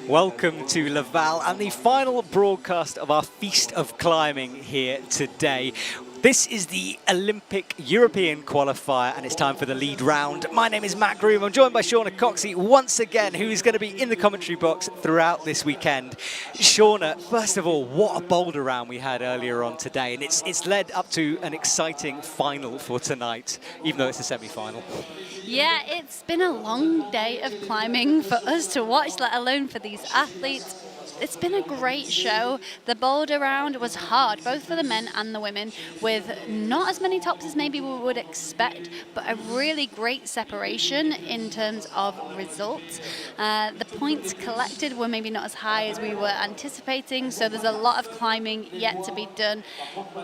Welcome to Laval and the final broadcast of our Feast of Climbing here today. This is the Olympic European qualifier and it's time for the lead round. My name is Matt Groom. I'm joined by Shauna Coxey once again, who is going to be in the commentary box throughout this weekend. Shauna, first of all, what a boulder round we had earlier on today, and it's led up to an exciting final for tonight, even though it's a semi-final. Yeah, it's been a long day of climbing for us to watch, let alone for these athletes. It's been a great show. The boulder round was hard, both for the men and the women, with not as many tops as maybe we would expect, but a really great separation in terms of results. The points collected were maybe not as high as we were anticipating, so there's a lot of climbing yet to be done.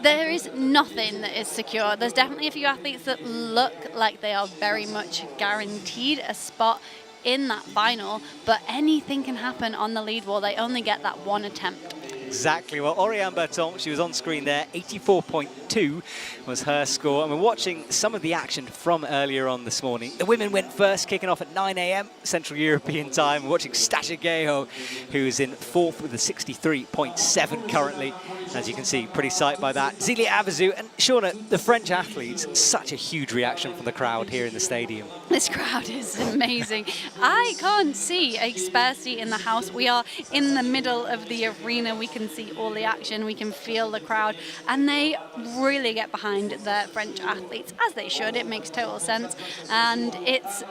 There is nothing that is secure. There's definitely a few athletes that look like they are very much guaranteed a spot in that final, but anything can happen on the lead wall. They only get that one attempt. Exactly. Well, Oriane Berton, she was on screen there, 84.2 was her score. And we're watching some of the action from earlier on this morning. The women went first, kicking off at 9 a.m. Central European time. We're watching Stasha Geho, who's in fourth with a 63.7 currently. As you can see, pretty psyched by that. Zilia Avazou and Shauna, the French athletes, such a huge reaction from the crowd here in the stadium. This crowd is amazing. I can't see a spare seat in the house. We are in the middle of the arena. We can see all the action, we can feel the crowd, and they really get behind their French athletes, as they should. It makes total sense, and it's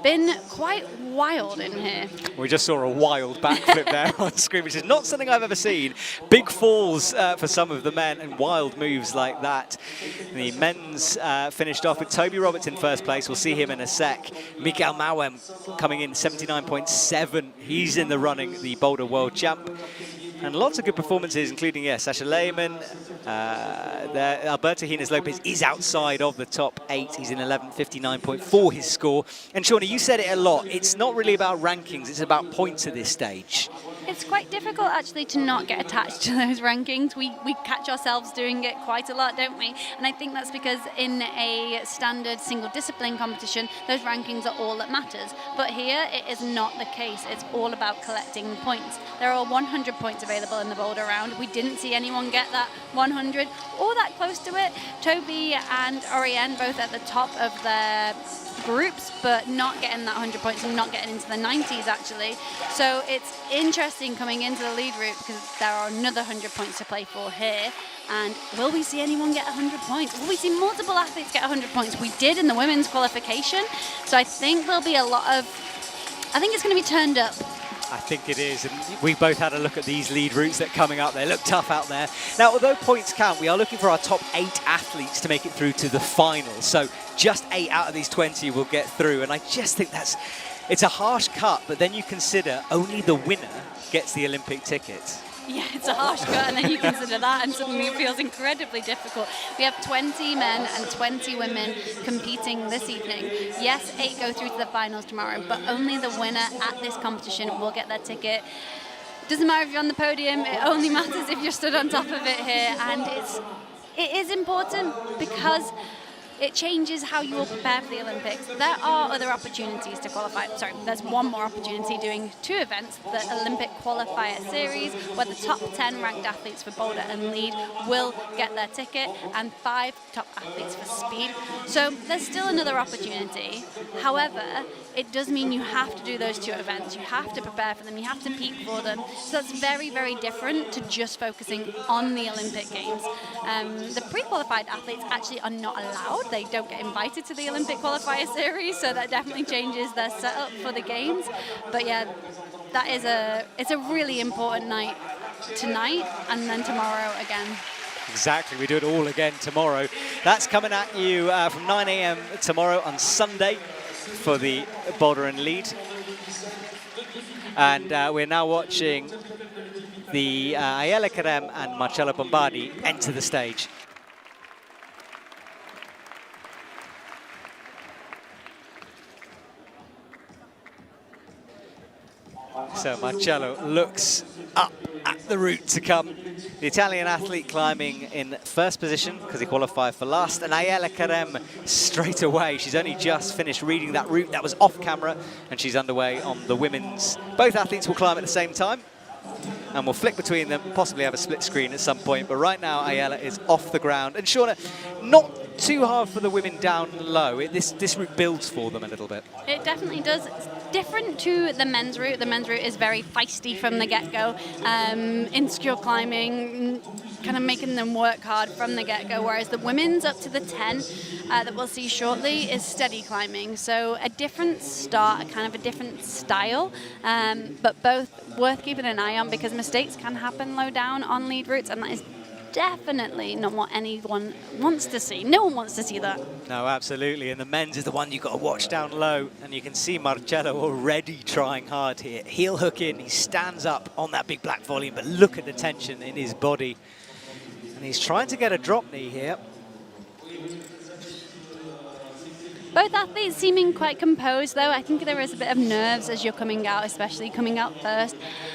been quite wild in here. We just saw a wild backflip there on screen, which is not something I've ever seen. Big falls for some of the men and wild moves like that. The men's finished off with Toby Roberts in first place. We'll see him in a sec. Mikael Mauem coming in 79.7. He's in the running, the Boulder World Champ. And lots of good performances, including, Sasha Lehmann. Alberto Hines Lopez is outside of the top 8. He's in 11:59.4 his score. And Shauna, you said it a lot. It's not really about rankings. It's about points at this stage. It's quite difficult, actually, to not get attached to those rankings. We catch ourselves doing it quite a lot, don't we? And I think that's because in a standard single discipline competition, those rankings are all that matters. But here, it is not the case. It's all about collecting points. There are 100 points available in the boulder round. We didn't see anyone get that 100 or that close to it. Toby and Oriane both at the top of their groups, but not getting that 100 points and not getting into the 90s, actually. So it's interesting coming into the lead route because there are another 100 points to play for here. And will we see anyone get 100 points? Will we see multiple athletes get 100 points? We did in the women's qualification. So I think there'll be a lot of, I think it's going to be turned up. I think it is, and we both had a look at these lead routes that are coming up. They look tough out there. Now, although points count, we are looking for our top 8 athletes to make it through to the final. So just 8 out of these 20 will get through, and I just think it's a harsh cut, but then you consider only the winner gets the Olympic ticket. Yeah, it's a harsh cut, and then you consider that, and suddenly it feels incredibly difficult. We have 20 men and 20 women competing this evening. Yes, 8 go through to the finals tomorrow, but only the winner at this competition will get their ticket. Doesn't matter if you're on the podium, it only matters if you're stood on top of it here, and it is important because it changes how you will prepare for the Olympics. There are other opportunities to qualify. Sorry, there's one more opportunity doing 2 events, the Olympic Qualifier Series, where the top 10 ranked athletes for boulder and lead will get their ticket, and 5 top athletes for speed. So there's still another opportunity. However, it does mean you have to do those 2 events. You have to prepare for them. You have to peak for them. So that's very, very different to just focusing on the Olympic Games. The pre-qualified athletes actually are not allowed. They don't get invited to the Olympic Qualifier Series, so that definitely changes their setup for the Games. But yeah, it's a really important night tonight, and then tomorrow again. Exactly, we do it all again tomorrow. That's coming at you from 9 a.m. tomorrow on Sunday for the boulder and lead. And we're now watching the Ayala Karem and Marcella Bombardi enter the stage. So Marcello looks up at the route to come. The Italian athlete climbing in first position because he qualified for last, and Ayala Karem straight away. She's only just finished reading that route. That was off camera, and she's underway on the women's. Both athletes will climb at the same time, and we'll flick between them, possibly have a split screen at some point. But right now, Ayala is off the ground. And Shauna, not too hard for the women down low. This route builds for them a little bit. It definitely does. It's different to the men's route. The men's route is very feisty from the get-go. Insecure climbing, kind of making them work hard from the get-go, whereas the women's up to the 10 that we'll see shortly is steady climbing. So a different start, kind of a different style, but both worth keeping an eye on because mistakes can happen low down on lead routes, and that is definitely not what anyone wants to see. No one wants to see that. No, absolutely. And the men's is the one you've got to watch down low. And you can see Marcello already trying hard here. Heel hook in, he stands up on that big black volume, but look at the tension in his body. And he's trying to get a drop knee here. Both athletes seeming quite composed, though. I think there is a bit of nerves as you're coming out, especially coming out first.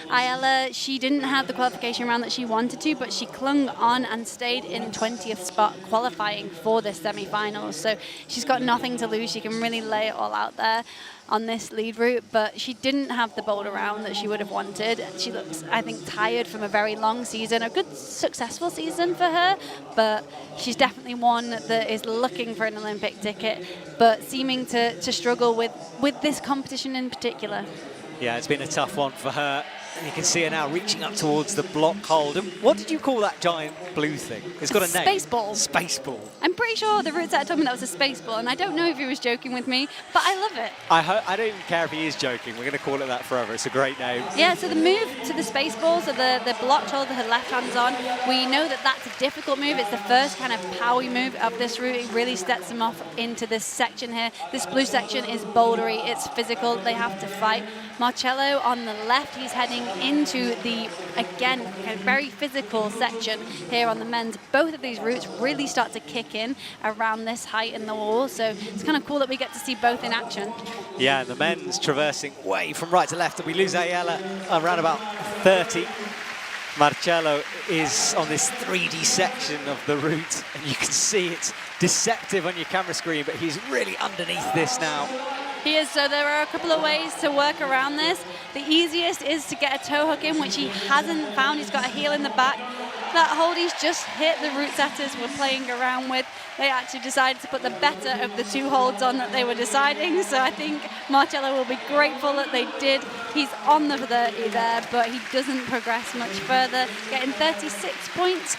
Ayala, she didn't have the qualification round that she wanted to, but she clung on and stayed in 20th spot qualifying for this semi-finals. So she's got nothing to lose. She can really lay it all out there on this lead route, but she didn't have the Boulder round that she would have wanted. She looks, I think, tired from a very long season, a good successful season for her, but she's definitely one that is looking for an Olympic ticket, but seeming to struggle with this competition in particular. Yeah, it's been a tough one for her. And you can see her now reaching up towards the block hold. And what did you call that giant blue thing? It's got a name. Space ball. Space ball. I'm pretty sure the route set told me that was a space ball, and I don't know if he was joking with me, but I love it. I don't even care if he is joking. We're going to call it that forever. It's a great name. Yeah, so the move to the space ball, so the blocked hold that her left hand's on, we know that that's a difficult move. It's the first kind of powy move of this route. It really steps them off into this section here. This blue section is bouldery. It's physical. They have to fight. Marcello on the left, he's heading into the, again, kind of very physical section here on the men's. Both of these routes really start to kick in around this height in the wall, so it's kind of cool that we get to see both in action. Yeah, and the men's traversing way from right to left, and we lose Ayala around about 30. Marcello is on this 3D section of the route, and you can see it's deceptive on your camera screen, but he's really underneath this now. He is, so there are a couple of ways to work around this. The easiest is to get a toe hook in, which he hasn't found. He's got a heel in the back. That hold he's just hit, the route setters were playing around with. They actually decided to put the better of the two holds on that they were deciding. So I think Marcello will be grateful that they did. He's on the 30 there, but he doesn't progress much further, getting 36 points.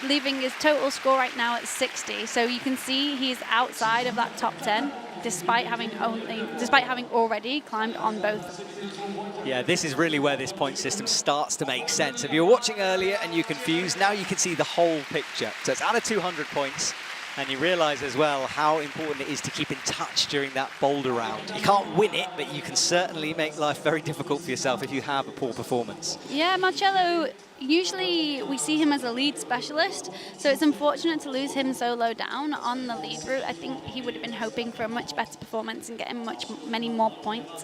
Leaving his total score right now at 60. So you can see he's outside of that top 10, despite having already climbed on both. Yeah, this is really where this point system starts to make sense. If you were watching earlier and you're confused, now you can see the whole picture. So it's out of 200 points, and you realise as well how important it is to keep in touch during that boulder round. You can't win it, but you can certainly make life very difficult for yourself if you have a poor performance. Yeah, Marcello, usually we see him as a lead specialist, so it's unfortunate to lose him so low down on the lead route. I think he would have been hoping for a much better performance and getting many more points.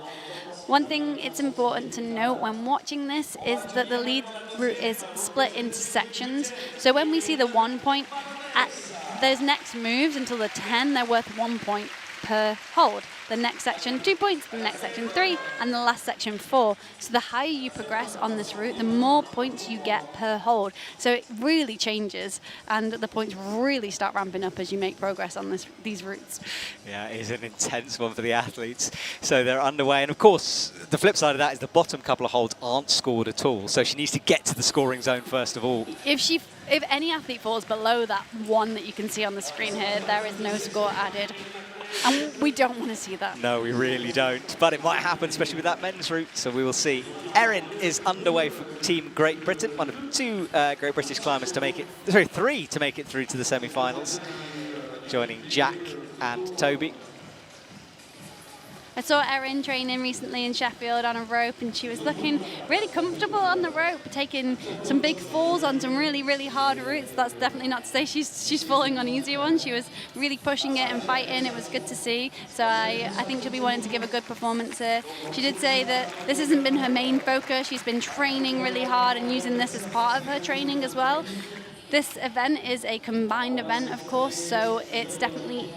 One thing it's important to note when watching this is that the lead route is split into sections. So when we see the 1 point, at those next moves until the 10, they're worth 1 point per hold. The next section 2 points, the next section 3, and the last section 4. So the higher you progress on this route, the more points you get per hold. So it really changes, and the points really start ramping up as you make progress on these routes. Yeah, it is an intense one for the athletes. So they're underway, and of course, the flip side of that is the bottom couple of holds aren't scored at all. So she needs to get to the scoring zone first of all. If any athlete falls below that 1 that you can see on the screen here, there is no score added. And we don't want to see that. No, we really don't. But it might happen, especially with that men's route, so we will see. Erin is underway for Team Great Britain, one of 2 Great British climbers to make it, sorry, 3 to make it through to the semi-finals, joining Jack and Toby. I saw Erin training recently in Sheffield on a rope, and she was looking really comfortable on the rope, taking some big falls on some really, really hard routes. That's definitely not to say she's falling on easy ones. She was really pushing it and fighting. It was good to see. So I think she'll be wanting to give a good performance here. She did say that this hasn't been her main focus. She's been training really hard and using this as part of her training as well. This event is a combined event, of course, so it's definitely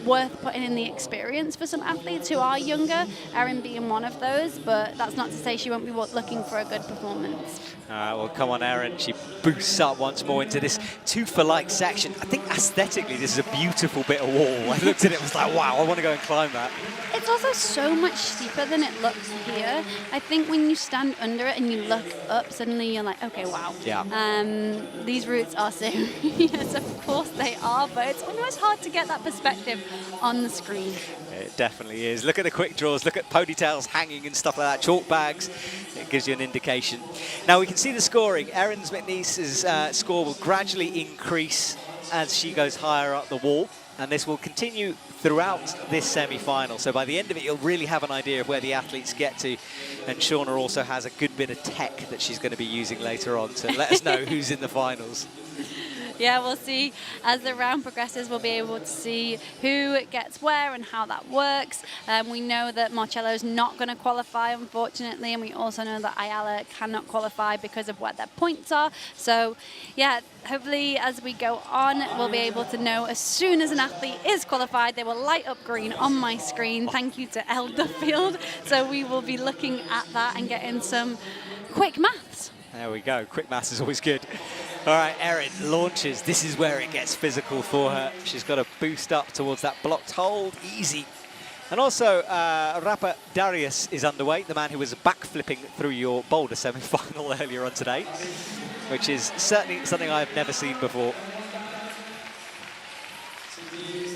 worth putting in the experience for some athletes who are younger, Erin being one of those, but that's not to say she won't be looking for a good performance. All right, well, come on, Erin. She boosts up once more into this two-for-like section. I think aesthetically, this is a beautiful bit of wall. I looked at it and was like, wow, I want to go and climb that. It's also so much steeper than it looks here. I think when you stand under it and you look up, suddenly you're like, okay, wow. Yeah. These routes are serious, of course they are, but it's almost hard to get that perspective on the screen. It definitely is. Look at the quick draws, look at ponytails hanging and stuff like that, chalk bags. It gives you an indication. Now we can see the scoring. Erin McNeese's score will gradually increase as she goes higher up the wall, and this will continue throughout this semi-final. So by the end of it, you'll really have an idea of where the athletes get to. And Shauna also has a good bit of tech that she's going to be using later on to let us know who's in the finals. Yeah, we'll see. As the round progresses, we'll be able to see who gets where and how that works. We know that Marcello's not going to qualify, unfortunately, and we also know that Ayala cannot qualify because of where their points are. So, yeah, hopefully as we go on, we'll be able to know as soon as an athlete is qualified, they will light up green on my screen. Thank you to Elderfield. So we will be looking at that and getting some quick maths. There we go. Quick maths is always good. All right, Erin launches. This is where it gets physical for her. She's got to boost up towards that blocked hold. Easy. And also, Rapa Darius is underway, the man who was backflipping through your Boulder semi-final earlier on today, which is certainly something I've never seen before.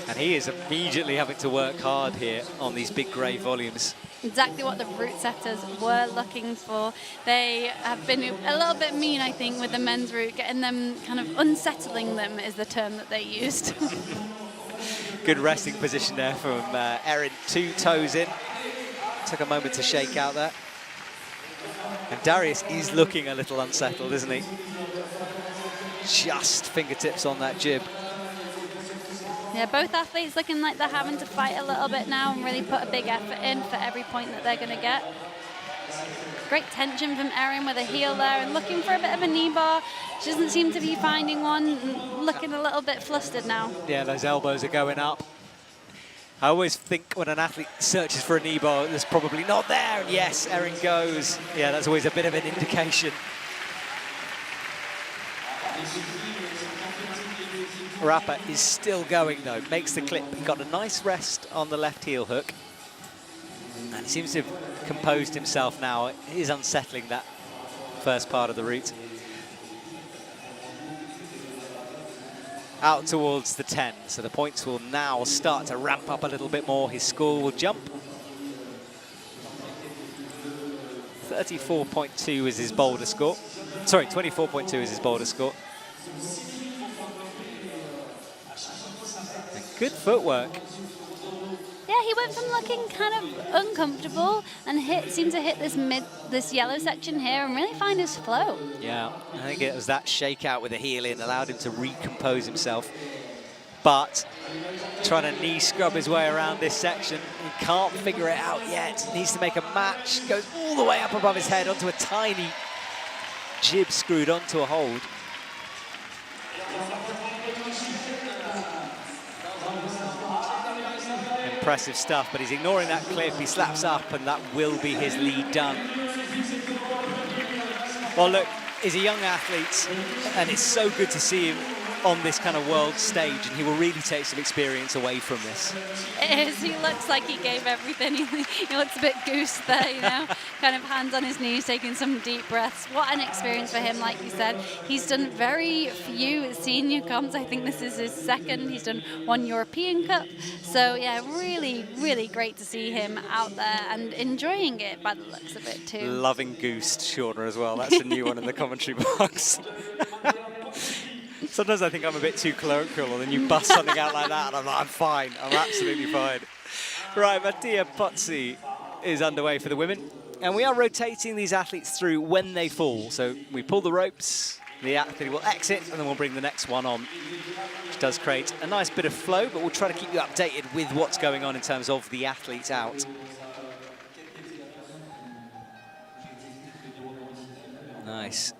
And he is immediately having to work hard here on these big grey volumes. Exactly what the route setters were looking for. They have been a little bit mean, I think, with the men's route, getting them kind of unsettling them is the term that they used. Good resting position there from Erin, 2 toes in. Took a moment to shake out there. And Darius is looking a little unsettled, isn't he? Just fingertips on that jib. Yeah, both athletes looking like they're having to fight a little bit now and really put a big effort in for every point that they're going to get. Great tension from Erin with a heel there and looking for a bit of a knee bar. She doesn't seem to be finding one, looking a little bit flustered now. Yeah, those elbows are going up. I always think when an athlete searches for a knee bar, there's probably not there. And yes, Erin goes. Yeah, that's always a bit of an indication. Rapa is still going though, makes the clip. He got a nice rest on the left heel hook. And he seems to have composed himself now. It is unsettling, that first part of the route. Out towards the 10, so the points will now start to ramp up a little bit more. His score will jump. 34.2 is his Boulder score. Sorry, 24.2 is his Boulder score. Good footwork. Yeah, he went from looking kind of uncomfortable and seemed to hit this yellow section here and really find his flow. Yeah, I think it was that shakeout with the heel in allowed him to recompose himself. But trying to knee scrub his way around this section, he can't figure it out yet. Needs to make a match, goes all the way up above his head onto a tiny jib screwed onto a hold. Impressive stuff, but he's ignoring that clip. He slaps up, and that will be his lead done. Well, look, he's a young athlete, and it's so good to see him on this kind of world stage, and he will really take some experience away from this. It is. He looks like he gave everything. He looks a bit goose there, you know, kind of hands on his knees, taking some deep breaths. What an experience for him, like you said. He's done very few senior comps. I think this is his second. He's done 1 European Cup. So, yeah, really, really great to see him out there and enjoying it by the looks of it, too. Loving goose, Shauna, as well. That's a new one in the commentary box. Sometimes I think I'm a bit too colloquial, and then you bust something out like that, and I'm like, I'm fine. I'm absolutely fine. Right, Mattia Pozzi is underway for the women. And we are rotating these athletes through when they fall. So we pull the ropes, the athlete will exit, and then we'll bring the next one on, which does create a nice bit of flow, but we'll try to keep you updated with what's going on in terms of the athletes out. Nice.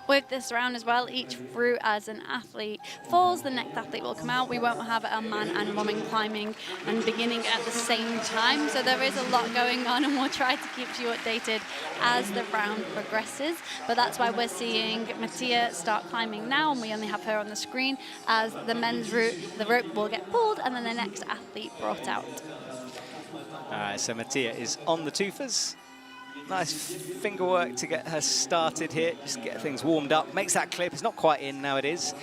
With this round as well, each through as an athlete falls, the next athlete will come out. We won't have a man and woman climbing and beginning at the same time. So there is a lot going on, and we'll try to keep you updated as the round progresses. But that's why we're seeing Mattia start climbing now, and we only have her on the screen. As the men's route, the rope will get pulled, and then the next athlete brought out. All right, so Mattia is on the twofers. Nice finger work to get her started here, just get things warmed up. Makes that clip, it's not quite in, now it is.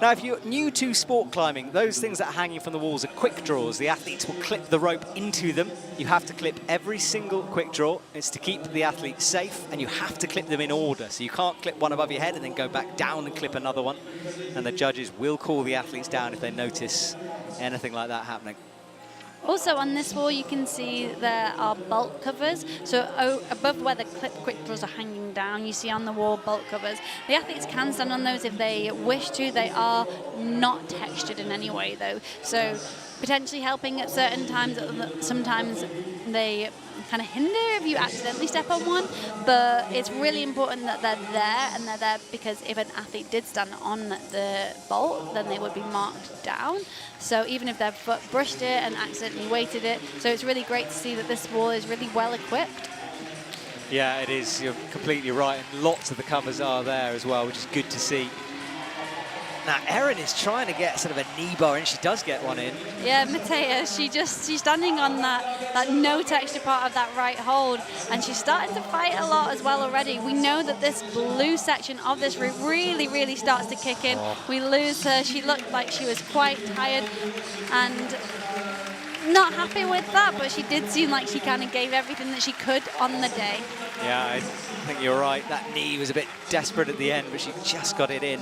Now, if you're new to sport climbing, those things that are hanging from the walls are quick draws. The athletes will clip the rope into them. You have to clip every single quick draw. It's to keep the athlete safe, and you have to clip them in order. So you can't clip one above your head and then go back down and clip another one. And the judges will call the athletes down if they notice anything like that happening. Also on this wall, you can see there are bulk covers. So above where the quick draws are hanging down, you see on the wall bulk covers. The athletes can stand on those if they wish to. They are not textured in any way though. So potentially helping at certain times. Sometimes they kind of hinder if you accidentally step on one, but it's really important that they're there, and they're there because if an athlete did stand on the bolt, then they would be marked down. So even if their foot brushed it and accidentally weighted it, so it's really great to see that this wall is really well equipped. Yeah, it is. You're completely right, and lots of the covers are there as well, which is good to see. Now, Erin is trying to get sort of a knee bar, and she does get one in. Yeah, Mattia, she's standing on that no texture part of that right hold, and she's starting to fight a lot as well already. We know that this blue section of this route really, really starts to kick in. We lose her. She looked like she was quite tired and not happy with that, but she did seem like she kind of gave everything that she could on the day. Yeah, I think you're right. That knee was a bit desperate at the end, but she just got it in.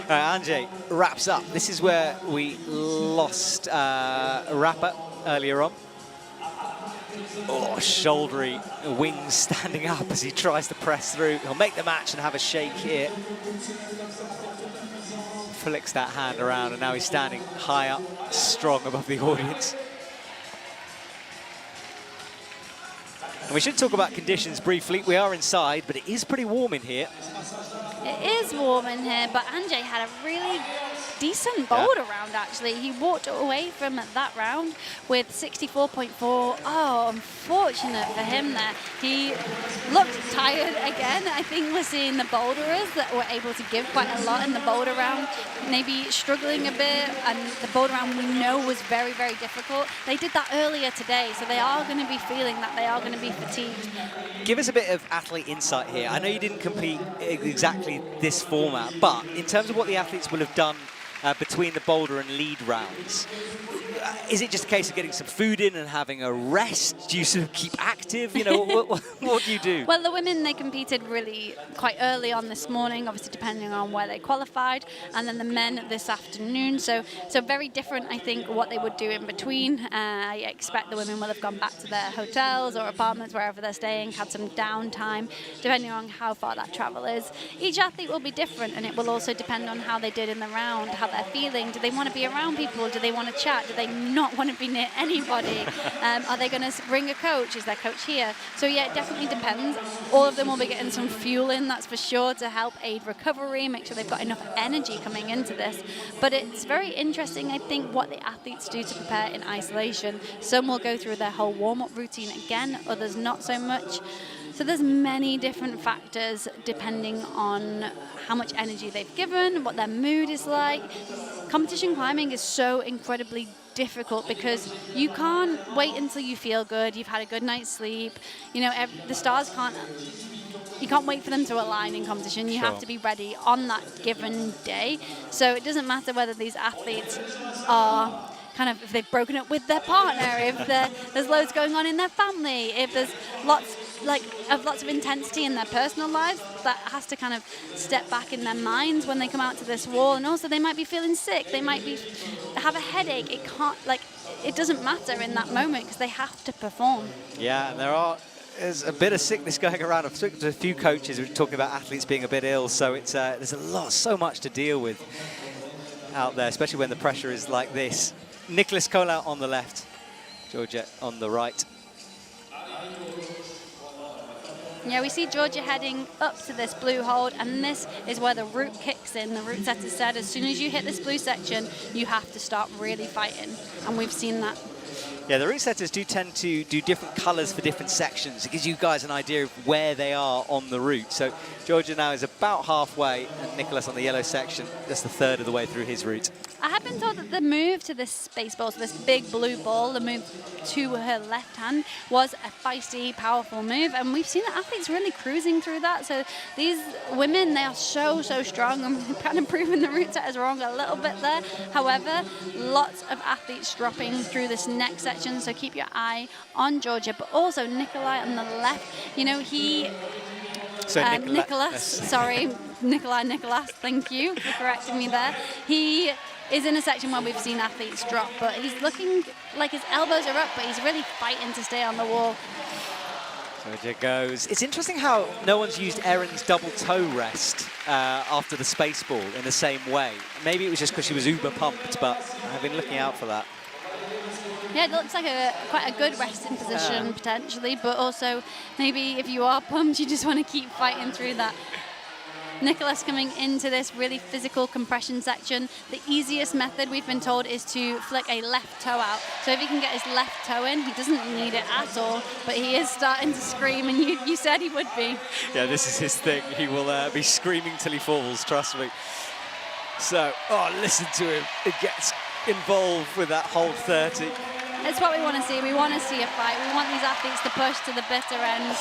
Anjay wraps up. This is where we lost Rapper earlier on. Oh, shouldery wings standing up as he tries to press through. He'll make the match and have a shake here. Flicks that hand around, and now he's standing high up, strong above the audience. And we should talk about conditions briefly. We are inside, but it is pretty warm in here. It is warm in here, but Anjay had a really decent boulder round, actually. He walked away from that round with 64.4. Oh, unfortunate for him there. He looked tired again. I think we're seeing the boulderers that were able to give quite a lot in the boulder round, maybe struggling a bit, and the boulder round we know was very, very difficult. They did that earlier today, so they are going to be feeling that they are going to be fatigued. Give us a bit of athlete insight here. I know you didn't compete exactly this format, but in terms of what the athletes will have done between the boulder and lead rounds, is it just a case of getting some food in and having a rest? Do you sort of keep active? You know, what do you do? Well, the women, they competed really quite early on this morning, obviously depending on where they qualified, and then the men this afternoon. So very different, I think, what they would do in between. I expect the women will have gone back to their hotels or apartments, wherever they're staying, had some downtime, depending on how far that travel is. Each athlete will be different, and it will also depend on how they did in the round, how they're feeling. Do they want to be around people? Do they want to chat? Do they not want to be near anybody? Are they going to bring a coach? Is their coach here? So yeah, it definitely depends. All of them will be getting some fuel in, that's for sure, to help aid recovery, make sure they've got enough energy coming into this. But it's very interesting, I think, what the athletes do to prepare in isolation. Some will go through their whole warm-up routine again, others not so much. So there's many different factors depending on how much energy they've given, what their mood is like. Competition climbing is so incredibly difficult because you can't wait until you feel good, you've had a good night's sleep. You know, the stars can't, you can't wait for them to align in competition. You have to be ready on that given day. So it doesn't matter whether these athletes are kind of, if they've broken up with their partner, if there's loads going on in their family, if there's lots of intensity in their personal lives, that has to kind of step back in their minds when they come out to this wall. And also they might be feeling sick, they might have a headache. it doesn't matter in that moment because they have to perform. Yeah, and there's a bit of sickness going around. I've spoken to a few coaches who are talking about athletes being a bit ill, so it's there's so much to deal with out there, especially when the pressure is like this. Nicolas Collin on the left, Georgia on the right. Yeah, we see Georgia heading up to this blue hold, and this is where the route kicks in. The route setter said as soon as you hit this blue section, you have to start really fighting, and we've seen that. Yeah, the route setters do tend to do different colours for different sections. It gives you guys an idea of where they are on the route. So Georgia now is about halfway, and Nicolas on the yellow section, just a third of the way through his route. I have been told that the move to this space ball, so this big blue ball, the move to her left hand, was a feisty, powerful move, and we've seen the athletes really cruising through that. So these women, they are so strong, and kind of proving the route setters wrong a little bit there. However, lots of athletes dropping through this next section, so keep your eye on Georgia, but also Nikolai on the left. You know, Nicolas, thank you for correcting me there. He is in a section where we've seen athletes drop, but he's looking like his elbows are up, but he's really fighting to stay on the wall. Georgia goes. It's interesting how no one's used Erin's double toe rest after the space ball in the same way. Maybe it was just because she was uber pumped, but I've been looking out for that. Yeah, it looks like quite a good resting position potentially, but also maybe if you are pumped, you just want to keep fighting through that. Nicolas coming into this really physical compression section. The easiest method, we've been told, is to flick a left toe out. So if he can get his left toe in, he doesn't need it at all, but he is starting to scream, and you said he would be. Yeah, this is his thing. He will be screaming till he falls, trust me. So, listen to him. It gets involved with that whole 30. It's what we want to see. We want to see a fight. We want these athletes to push to the bitter end.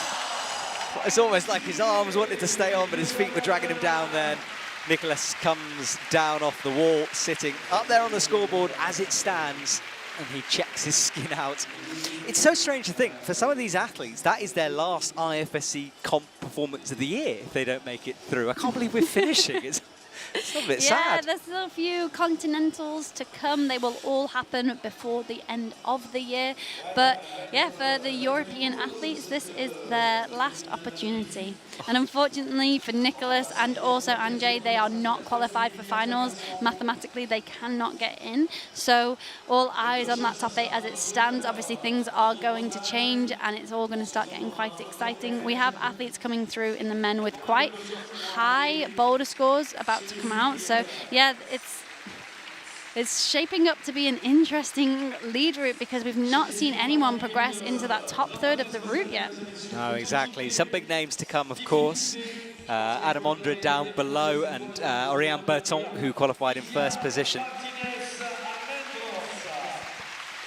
It's almost like his arms wanted to stay on, but his feet were dragging him down then. Nicolas comes down off the wall, sitting up there on the scoreboard as it stands, and he checks his skin out. It's so strange to think, for some of these athletes, that is their last IFSC comp performance of the year if they don't make it through. I can't believe we're finishing. It's a bit sad. Yeah, there's still a few continentals to come. They will all happen before the end of the year. But yeah, for the European athletes, this is their last opportunity. And unfortunately for Nicolas and also Anjay, they are not qualified for finals. Mathematically, they cannot get in. So all eyes on that top 8 as it stands. Obviously, things are going to change, and it's all going to start getting quite exciting. We have athletes coming through in the men with quite high boulder scores about to come out. So yeah, it's shaping up to be an interesting lead route because we've not seen anyone progress into that top third of the route yet. No, exactly. Some big names to come, of course. Adam Ondra down below, and Oriane Berton, who qualified in first position.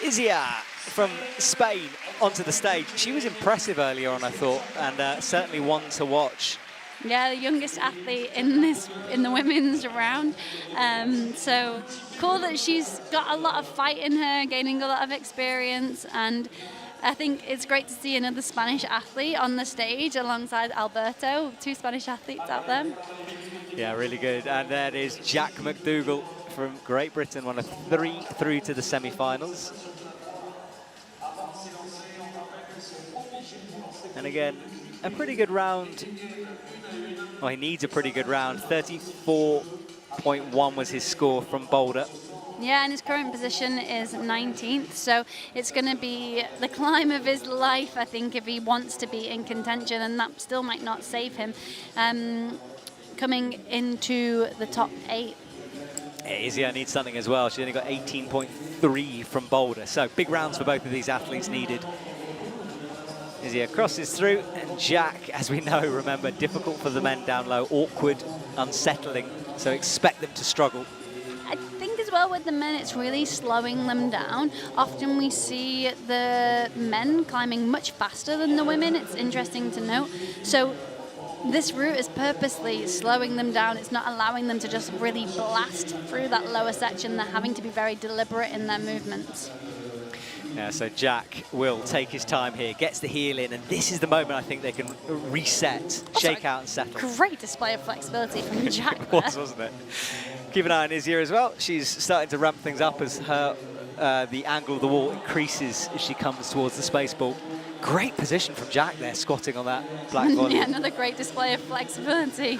Isia from Spain onto the stage. She was impressive earlier on, I thought, and certainly one to watch. Yeah, the youngest athlete in the women's round. So cool that she's got a lot of fight in her, gaining a lot of experience, and I think it's great to see another Spanish athlete on the stage alongside Alberto, 2 Spanish athletes out there. Yeah, really good. And that is Jack McDougall from Great Britain, one of 3 through to the semi-finals. And again, a pretty good round. Well, he needs a pretty good round. 34.1 was his score from Boulder. Yeah, and his current position is 19th, so it's going to be the climb of his life, I think, if he wants to be in contention, and that still might not save him coming into the top 8. Isia needs something as well. She only got 18.3 from Boulder, so big rounds for both of these athletes needed. Isia crosses through, and Jack, as we know, remember, difficult for the men down low, awkward, unsettling, so expect them to struggle. I think as well with the men, it's really slowing them down. Often we see the men climbing much faster than the women. It's interesting to note. So this route is purposely slowing them down. It's not allowing them to just really blast through that lower section. They're having to be very deliberate in their movements. Yeah, so Jack will take his time here, gets the heel in, and this is the moment I think they can reset, shake out and settle. Great display of flexibility from Jack It was, wasn't it? Keep an eye on Isia as well. She's starting to ramp things up as her the angle of the wall increases as she comes towards the space ball. Great position from Jack there, squatting on that black volley. Yeah, another great display of flexibility.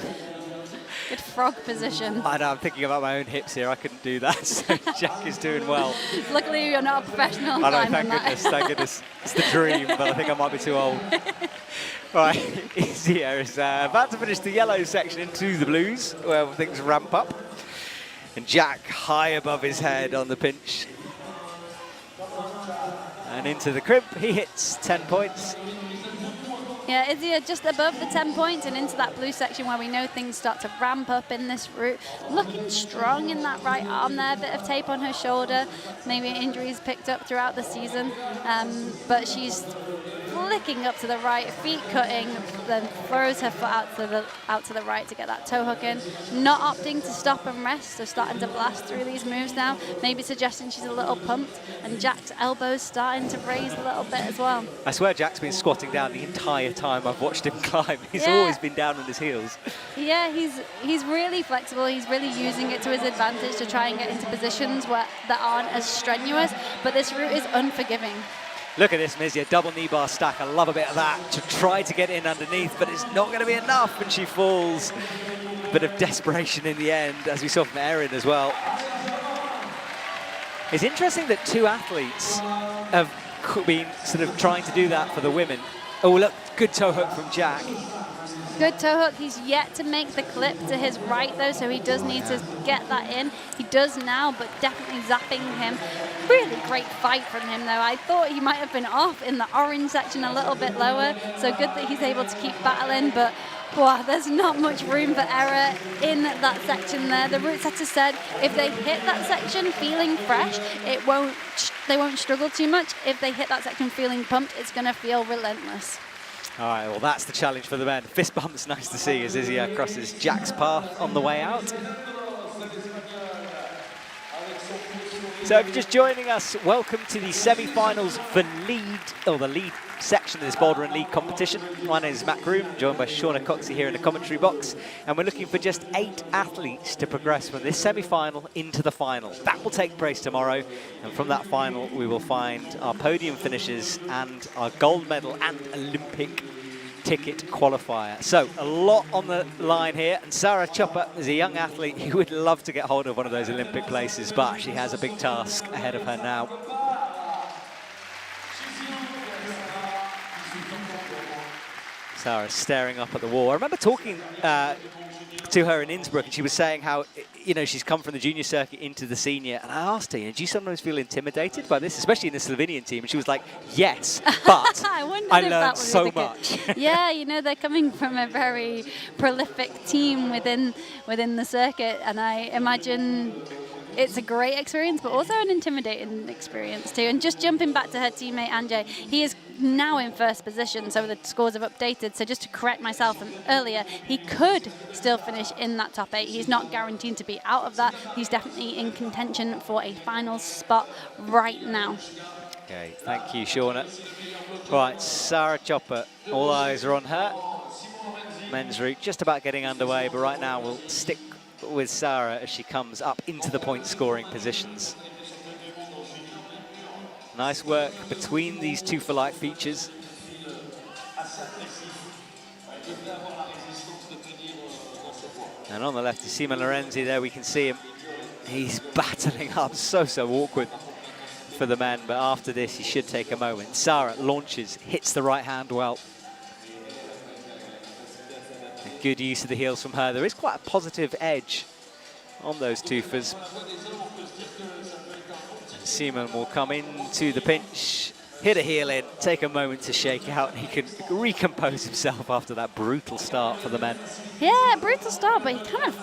Good frog position. I know, I'm thinking about my own hips here. I couldn't do that, so Jack is doing well. Luckily, you're not a professional. I know, thank goodness. It's the dream, but I think I might be too old. Right, Izia is about to finish the yellow section into the blues, where things ramp up. And Jack high above his head on the pinch. And into the crimp, he hits 10 points. Yeah, Izia just above the 10 points and into that blue section where we know things start to ramp up in this route. Looking strong in that right arm there, a bit of tape on her shoulder. Maybe injuries picked up throughout the season. But she's flicking up to the right, feet cutting, then throws her foot out to the right to get that toe hook in. Not opting to stop and rest, so starting to blast through these moves now. Maybe suggesting she's a little pumped, and Jack's elbows starting to raise a little bit as well. I swear Jack's been squatting down the entire time I've watched him climb. He's always been down on his heels. Yeah, he's really flexible. He's really using it to his advantage to try and get into positions that aren't as strenuous, but this route is unforgiving. Look at this, Mizia, double knee bar stack. I love a bit of that to try to get in underneath, but it's not going to be enough, and she falls. A bit of desperation in the end, as we saw from Erin as well. It's interesting that two athletes have been sort of trying to do that for the women. Oh, look, good toe hook from Jack. Good toe hook. He's yet to make the clip to his right, though, so he does need to get that in. He does now, but definitely zapping him. Really great fight from him, though. I thought he might have been off in the orange section a little bit lower, so good that he's able to keep battling, but wow, there's not much room for error in that section there. The route setter said if they hit that section feeling fresh, they won't struggle too much. If they hit that section feeling pumped, it's going to feel relentless. All right, well, that's the challenge for the men. Fist bump's nice to see as Izia crosses Jack's path on the way out. So if you're just joining us, welcome to the semi-finals for lead, or the lead section of this Boulder and Lead competition. My name is Matt Groom, joined by Shauna Coxey here in the commentary box, and we're looking for just 8 athletes to progress from this semi-final into the final. That will take place tomorrow, and from that final we will find our podium finishers and our gold medal and Olympic ticket qualifier. So a lot on the line here, and Sarah Chopper is a young athlete who would love to get hold of one of those Olympic places, but she has a big task ahead of her now. Sarah staring up at the wall. I remember talking to her in Innsbruck, and she was saying how, you know, she's come from the junior circuit into the senior, and I asked her, do you sometimes feel intimidated by this, especially in the Slovenian team? And she was like, yes, but I learned so much. Yeah, you know, they're coming from a very prolific team within the circuit, and I imagine it's a great experience, but also an intimidating experience too. And just jumping back to her teammate Anjay, he is now in first position, so the scores have updated. So just to correct myself from earlier, he could still finish in that top 8. He's not guaranteed to be out of that. He's definitely in contention for a final spot right now. Okay, thank you, Shauna. Right, Sarah Chopper, all eyes are on her. Men's route just about getting underway, but right now we'll stick with Sarah as she comes up into the point scoring positions. Nice work between these 2 for light features. And on the left is Simon Lorenzi there, we can see him. He's battling up, so awkward for the men, but after this he should take a moment. Sarah launches, hits the right hand well. Good use of the heels from her. There is quite a positive edge on those twofers. Simon will come into the pinch, hit a heel in, take a moment to shake out, and he can recompose himself after that brutal start for the men. Yeah, brutal start, but he kind of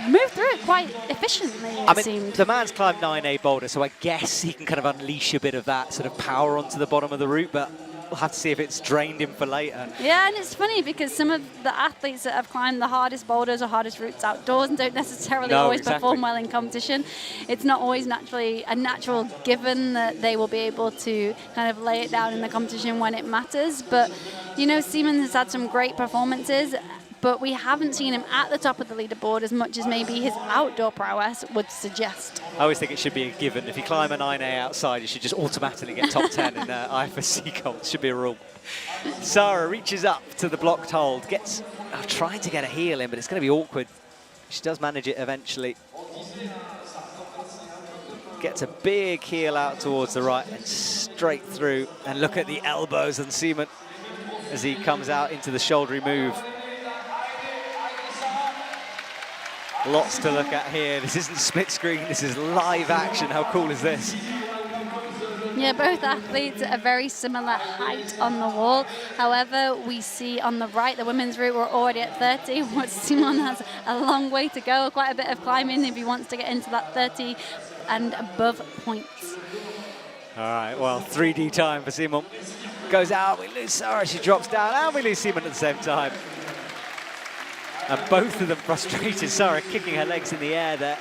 moved through it quite efficiently, it seemed. The man's climbed 9A boulder, so I guess he can kind of unleash a bit of that sort of power onto the bottom of the route, but we'll have to see if it's drained him for later. Yeah, and it's funny because some of the athletes that have climbed the hardest boulders or hardest routes outdoors and don't necessarily always perform well in competition, it's not always a natural given that they will be able to kind of lay it down in the competition when it matters. But, you know, Simon has had some great performances, but we haven't seen him at the top of the leaderboard as much as maybe his outdoor prowess would suggest. I always think it should be a given. If you climb a 9A outside, you should just automatically get top 10 in IFSC comps. Should be a rule. Sarah reaches up to the blocked hold, gets trying to get a heel in, but it's going to be awkward. She does manage it eventually. Gets a big heel out towards the right and straight through. And look at the elbows on Seaman as he comes out into the shouldery move. Lots to look at here. This isn't split screen, this is live action. How cool is this? Yeah, both athletes at a very similar height on the wall. However, we see on the right, the women's route, we're already at 30. What Simon has a long way to go, quite a bit of climbing if he wants to get into that 30 and above points. All right, well, 3D time for Simon. Goes out, we lose Sarah, she drops down, and we lose Simon at the same time. And both of them frustrated. Sarah kicking her legs in the air there.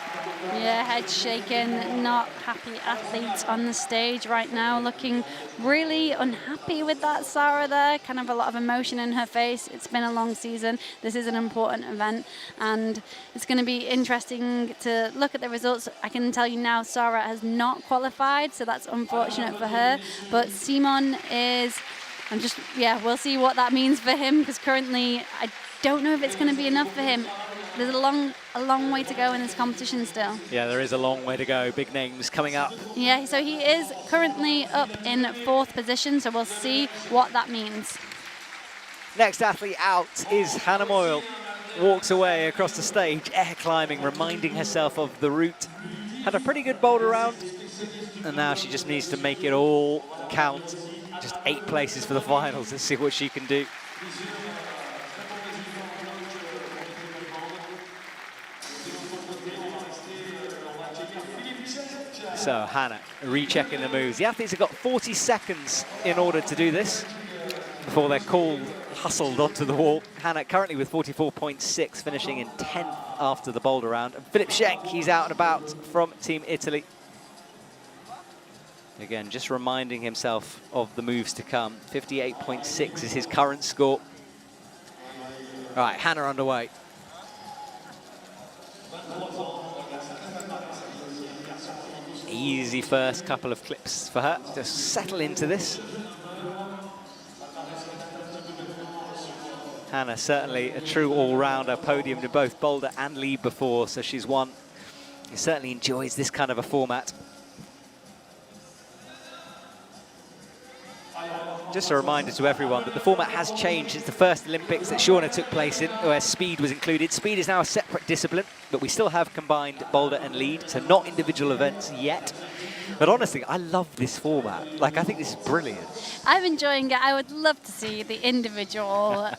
Yeah, head shaking, not happy athletes on the stage right now, looking really unhappy with that Sarah there, kind of a lot of emotion in her face. It's been a long season. This is an important event, and it's going to be interesting to look at the results. I can tell you now, Sarah has not qualified, so that's unfortunate for her, but Simon is, we'll see what that means for him, because currently I don't know if it's going to be enough for him. There's a long way to go in this competition still. Yeah, there is a long way to go. Big names coming up. Yeah, so he is currently up in 4th position, so we'll see what that means. Next athlete out is Hannah Moyle. Walks away across the stage, air climbing, reminding herself of the route. Had a pretty good boulder round, and now she just needs to make it all count. Just 8 places for the finals. Let's see what she can do. So Hannah rechecking the moves. The athletes have got 40 seconds in order to do this before they're hustled onto the wall. Hannah currently with 44.6, finishing in 10th after the boulder round. And Philip Schenk, he's out and about from Team Italy. Again, just reminding himself of the moves to come. 58.6 is his current score. All right, Hannah underway. Easy first couple of clips for her to settle into this. Hannah certainly a true all-rounder, podiumed in both boulder and lead before, so she's one who certainly enjoys this kind of a format. Just a reminder to everyone that the format has changed since the first Olympics that Shauna took place in, where speed was included. Speed is now a separate discipline, but we still have combined boulder and lead, so not individual events yet. But honestly, I love this format. Like, I think this is brilliant. I'm enjoying it. I would love to see the individual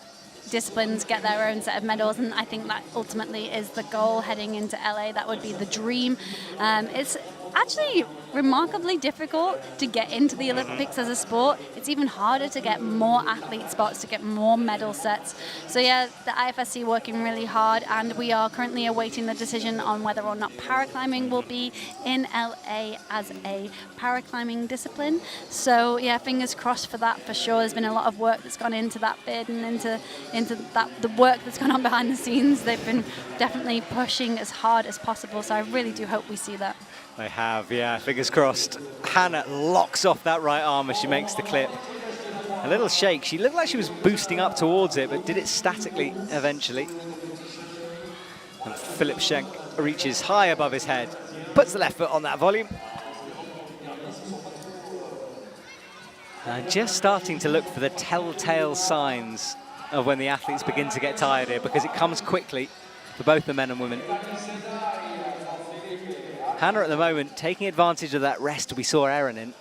disciplines get their own set of medals, and I think that ultimately is the goal heading into LA. That would be the dream. It's actually remarkably difficult to get into the Olympics as a sport. It's even harder to get more athlete spots, to get more medal sets. So yeah, the IFSC working really hard, and we are currently awaiting the decision on whether or not paraclimbing will be in LA as a paraclimbing discipline. So yeah, fingers crossed for that for sure. There's been a lot of work that's gone into that bid and into that, the work that's gone on behind the scenes. They've been definitely pushing as hard as possible, so I really do hope we see that. They have, yeah, fingers crossed. Hannah locks off that right arm as she makes the clip. A little shake. She looked like she was boosting up towards it, but did it statically eventually. And Philip Schenk reaches high above his head, puts the left foot on that volume. And just starting to look for the telltale signs of when the athletes begin to get tired here, because it comes quickly for both the men and women. Hannah at the moment taking advantage of that rest we saw Erin in.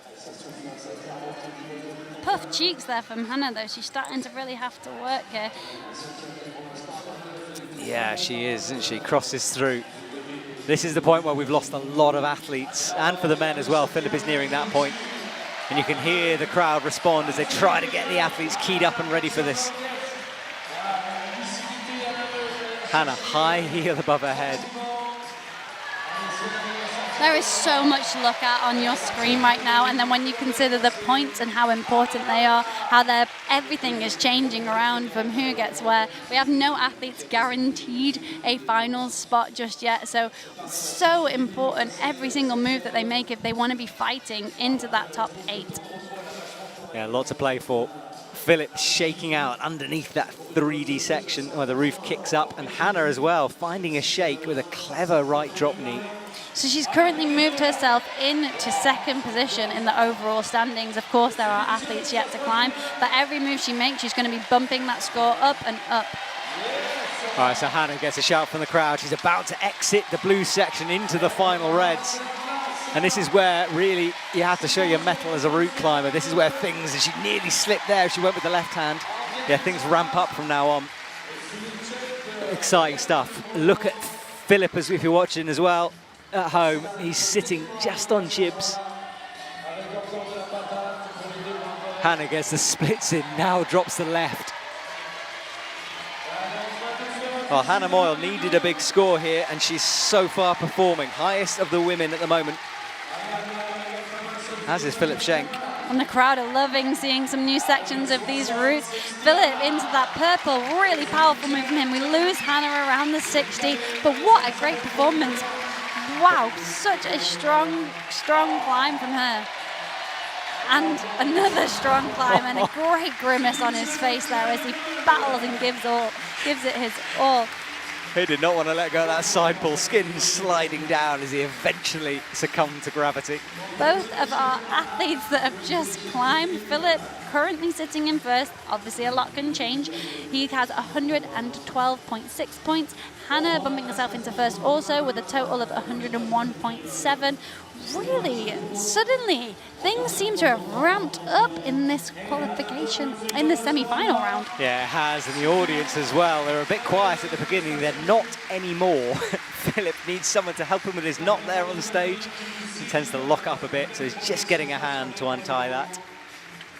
Puff cheeks there from Hannah though. She's starting to really have to work here. Yeah, she is, isn't she? Crosses through. This is the point where we've lost a lot of athletes, and for the men as well. Philip is nearing that point. And you can hear the crowd respond as they try to get the athletes keyed up and ready for this. Hannah, high heel above her head. There is so much to look at on your screen right now, and then when you consider the points and how important they are, how everything is changing around from who gets where. We have no athletes guaranteed a finals spot just yet, so important every single move that they make if they want to be fighting into that top 8. Yeah, a lot to play for. Philip shaking out underneath that 3D section where the roof kicks up, and Hannah as well finding a shake with a clever right drop knee. So she's currently moved herself into second position in the overall standings. Of course, there are athletes yet to climb, but every move she makes, she's going to be bumping that score up and up. All right, so Hannah gets a shout from the crowd. She's about to exit the blue section into the final reds. And this is where really you have to show your mettle as a route climber. This is where things, and she nearly slipped there. She went with the left hand. Yeah, things ramp up from now on. Exciting stuff. Look at Philip, as if you're watching as well at home. He's sitting just on jibs. Hannah gets the splits in, now drops the left. Well, Hannah Moyle needed a big score here, and she's so far performing. Highest of the women at the moment, as is Philip Schenk. And the crowd are loving seeing some new sections of these routes. Philip into that purple, really powerful move from him. We lose Hannah around the 60, but what a great performance. Wow, such a strong climb from her. And another strong climb and a great grimace on his face there as he battles and gives it his all. He did not want to let go of that side pull, skin sliding down as he eventually succumbed to gravity. Both of our athletes that have just climbed, Philip currently sitting in first, obviously a lot can change. He has 112.6 points. Hannah bumping herself into first also with a total of 101.7. Really, suddenly, things seem to have ramped up in this qualification, in the semi-final round. Yeah, it has, and the audience as well. They're a bit quiet at the beginning. They're not anymore. Philip needs someone to help him with his knot there on stage. He tends to lock up a bit, so he's just getting a hand to untie that.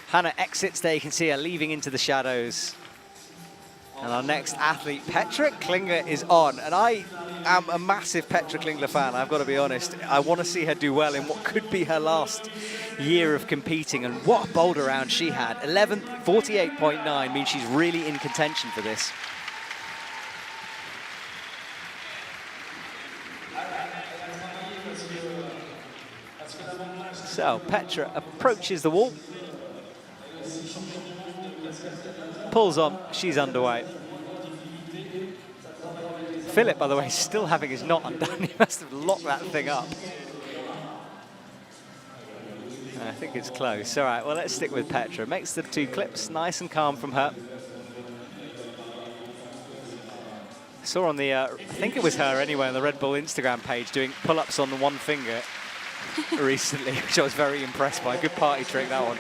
Hannah exits there. You can see her leaving into the shadows. And our next athlete, Petra Klingler, is on. And I am a massive Petra Klingler fan, I've got to be honest. I want to see her do well in what could be her last year of competing. And what a boulder round she had. 11th, 48.9 means she's really in contention for this. So Petra approaches the wall. Pulls on, she's underway. Philip, by the way, is still having his knot undone. He must have locked that thing up. I think it's close. All right, well, let's stick with Petra. Makes the 2 clips nice and calm from her. I saw on the, I think it was her anyway, on the Red Bull Instagram page doing pull-ups on the one finger recently, which I was very impressed by. Good party trick, that one.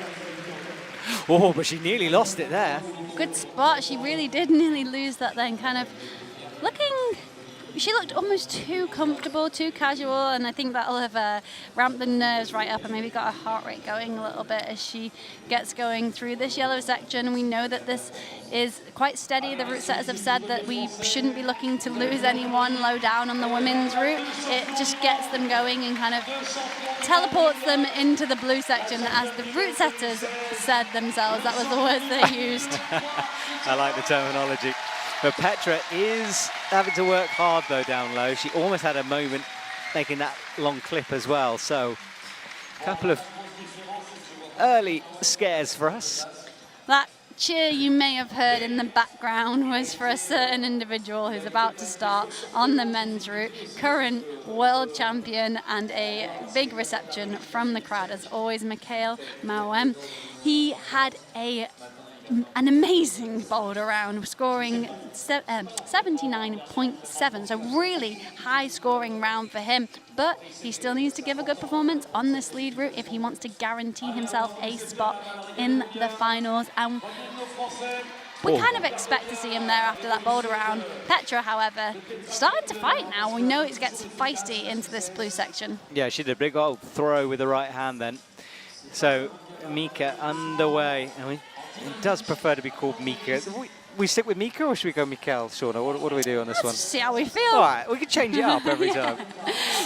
Oh, but she nearly lost it there. Good spot. She really did nearly lose that then, kind of looking... She looked almost too comfortable, too casual, and I think that'll have ramped the nerves right up and maybe got her heart rate going a little bit as she gets going through this yellow section. We know that this is quite steady. The route setters have said that we shouldn't be looking to lose anyone low down on the women's route. It just gets them going and kind of teleports them into the blue section, as the route setters said themselves. That was the words they used. I like the terminology. But Petra is having to work hard, though, down low. She almost had a moment making that long clip as well. So a couple of early scares for us. That cheer you may have heard in the background was for a certain individual who's about to start on the men's route, current world champion, and a big reception from the crowd, as always, Mikhail Mauem. He had an amazing boulder round, scoring 79.7, so really high scoring round for him, but he still needs to give a good performance on this lead route if he wants to guarantee himself a spot in the finals, and we kind of expect to see him there after that boulder round. Petra, however, starting to fight now. We know it gets feisty into this blue section. Yeah, she did a big old throw with the right hand then. So Mika underway, and it does prefer to be called Mika. we stick with Mika or should we go Mikkel, Shauna? What do we do on this one? See how we feel. All right, we can change it up every time.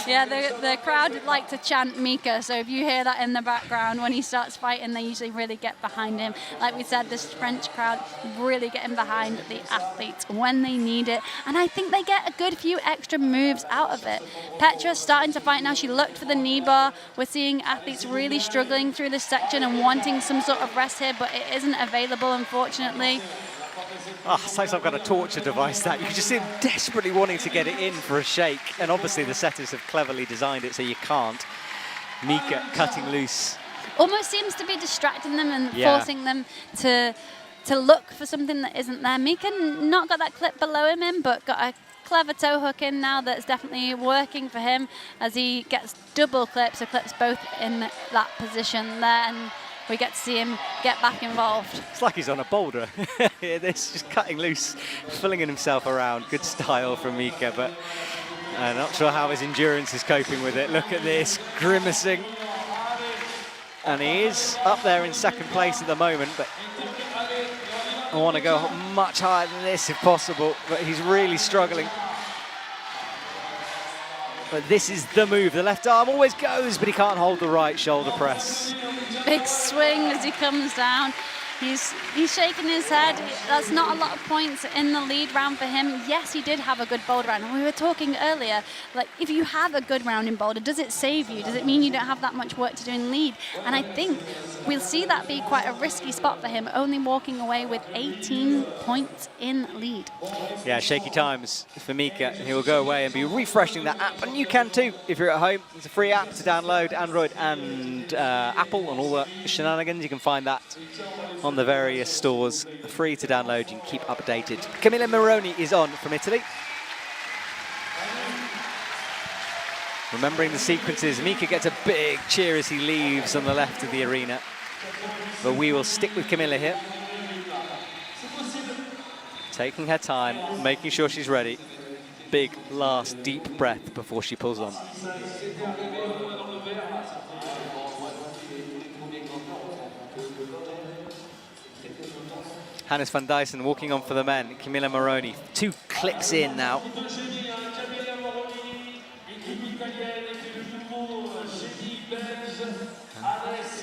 Yeah, the crowd like to chant Mika, so if you hear that in the background when he starts fighting, they usually really get behind him. Like we said, this French crowd really getting behind the athletes when they need it, and I think they get a good few extra moves out of it. Petra's starting to fight now. She looked for the knee bar. We're seeing athletes really struggling through this section and wanting some sort of rest here, but it isn't available, unfortunately. Oh, it's like some kind of torture device that. You can just see him desperately wanting to get it in for a shake, and obviously the setters have cleverly designed it so you can't. Mika cutting loose. Almost seems to be distracting them and forcing them to look for something that isn't there. Mika not got that clip below him in, but got a clever toe hook in now that's definitely working for him as he gets double clips, so clips both in that position there, and we get to see him get back involved. It's like he's on a boulder. This just cutting loose, flinging himself around. Good style from Mika, but I'm not sure how his endurance is coping with it. Look at this, grimacing. And he is up there in second place at the moment, but I want to go much higher than this if possible, but he's really struggling. But this is the move. The left arm always goes, but he can't hold the right shoulder press. Big swing as he comes down. He's shaking his head. That's not a lot of points in the lead round for him. Yes, he did have a good boulder round. And we were talking earlier, like if you have a good round in boulder, does it save you? Does it mean you don't have that much work to do in lead? And I think we'll see that be quite a risky spot for him, only walking away with 18 points in lead. Yeah, shaky times for Mika. He will go away and be refreshing that app. And you can too if you're at home. It's a free app to download, Android and Apple, and all the shenanigans. You can find that on the various stores, free to download. You can keep updated. Camilla Moroni is on from Italy. Remembering the sequences, Mika gets a big cheer as he leaves on the left of the arena. But we will stick with Camilla here. Taking her time, making sure she's ready. Big last deep breath before she pulls on. Hannes van Dyssen walking on for the men. Camilla Moroni, 2 clicks in now.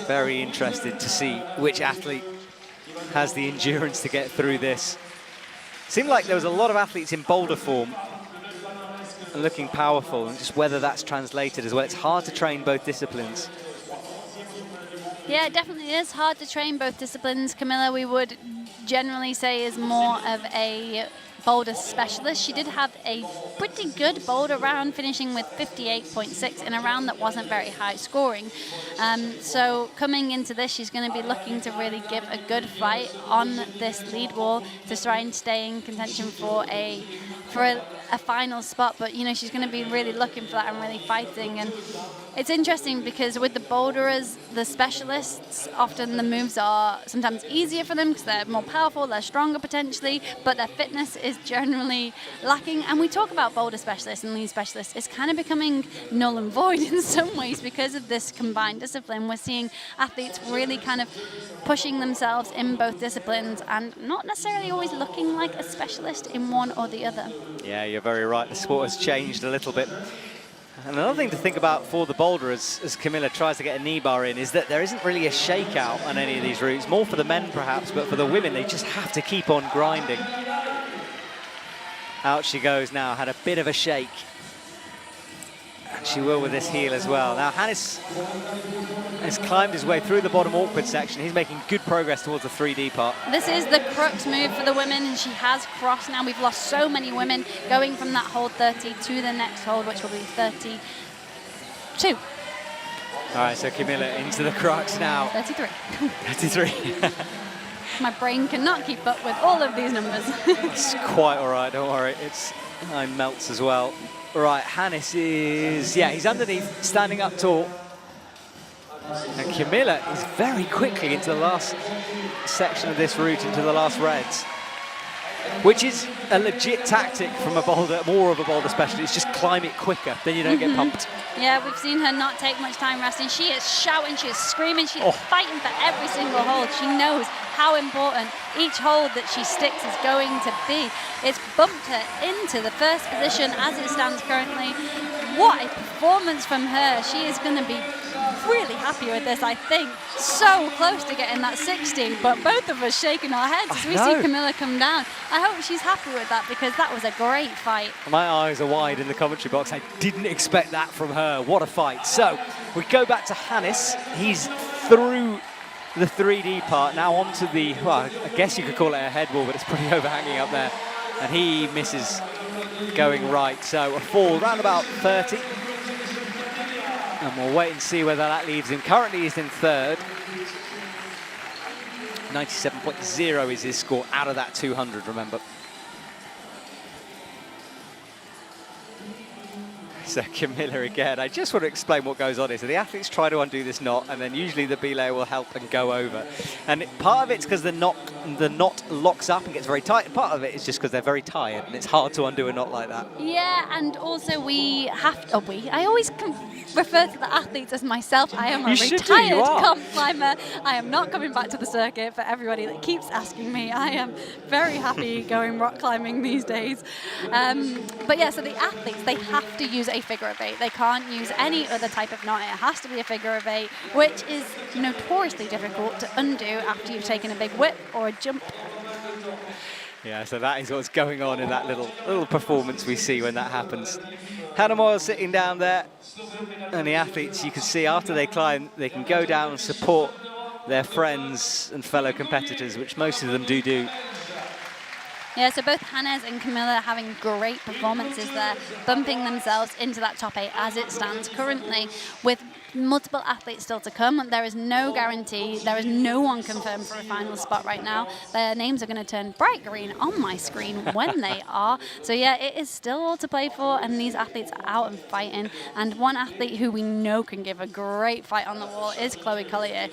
Very interested to see which athlete has the endurance to get through this. Seemed like there was a lot of athletes in boulder form and looking powerful, and just whether that's translated as well. It's hard to train both disciplines. Yeah, it definitely is hard to train both disciplines. Camilla, we would generally say, is more of a boulder specialist. She did have a pretty good boulder round, finishing with 58.6 in a round that wasn't very high scoring. So coming into this, she's going to be looking to really give a good fight on this lead wall to try and stay in contention for a final spot. But you know, she's going to be really looking for that and really fighting. And it's interesting because with the boulderers, the specialists, often the moves are sometimes easier for them because they're more powerful, they're stronger potentially, but their fitness is generally lacking. And we talk about boulder specialists and lead specialists. It's kind of becoming null and void in some ways because of this combined discipline. We're seeing athletes really kind of pushing themselves in both disciplines and not necessarily always looking like a specialist in one or the other. Yeah, you're very right. The sport has changed a little bit. And another thing to think about for the boulder as Camilla tries to get a knee bar in is that there isn't really a shakeout on any of these routes. More for the men perhaps, but for the women, they just have to keep on grinding. Out she goes now, had a bit of a shake. And she will with this heel as well. Now Hannes has climbed his way through the bottom awkward section. He's making good progress towards the 3D part. This is the crux move for the women, and she has crossed now. We've lost so many women going from that hold 30 to the next hold, which will be 32. All right, so Camilla into the crux now. 33. 33. My brain cannot keep up with all of these numbers. It's quite all right, don't worry. Mine melts as well. Right, Hannes is, yeah, he's underneath, standing up tall. And Camilla is very quickly into the last section of this route, into the last reds, which is a legit tactic from a boulder, more of a boulder specialist. Just climb it quicker, then you don't get pumped. Yeah, we've seen her not take much time resting. She is shouting, she is screaming, she is fighting for every single hold. She knows how important each hold that she sticks is going to be. It's bumped her into the first position as it stands currently. What a performance from her. She is going to be really happy with this, I think. So close to getting that 60, but both of us shaking our heads as we see Camilla come down. I hope she's happy with that because that was a great fight. My eyes are wide in the commentary box. I didn't expect that from her. What a fight. So we go back to Hannes. He's through the 3D part, now onto the, well, I guess you could call it a head wall, but it's pretty overhanging up there. And he misses going right. So a fall round about 30. And we'll wait and see whether that leaves him. Currently he's in third. 97.0 is his score out of that 200, remember. So Camilla again, I just want to explain what goes on here. So the athletes try to undo this knot, and then usually the belay will help and go over. And part of it's because the knot locks up and gets very tight, and part of it is just because they're very tired, and it's hard to undo a knot like that. Yeah, and also we have to, I always refer to the athletes as myself. I am a retired comp climber. I am not coming back to the circuit for everybody that keeps asking me. I am very happy going rock climbing these days. But yeah, so the athletes, they have to use a figure of 8. They can't use any other type of knot. It has to be a figure of 8, which is notoriously difficult to undo after you've taken a big whip or a jump. Yeah, so that is what's going on in that little performance we see when that happens. Hannah Moyle sitting down there, and the athletes, you can see after they climb, they can go down and support their friends and fellow competitors, which most of them do. Yeah, so both Hannes and Camilla are having great performances there, bumping themselves into that top 8 as it stands currently, with multiple athletes still to come. There is no guarantee. There is no one confirmed for a final spot right now. Their names are going to turn bright green on my screen when they are. So yeah, it is still all to play for, and these athletes are out and fighting. And one athlete who we know can give a great fight on the wall is Chloe Collier.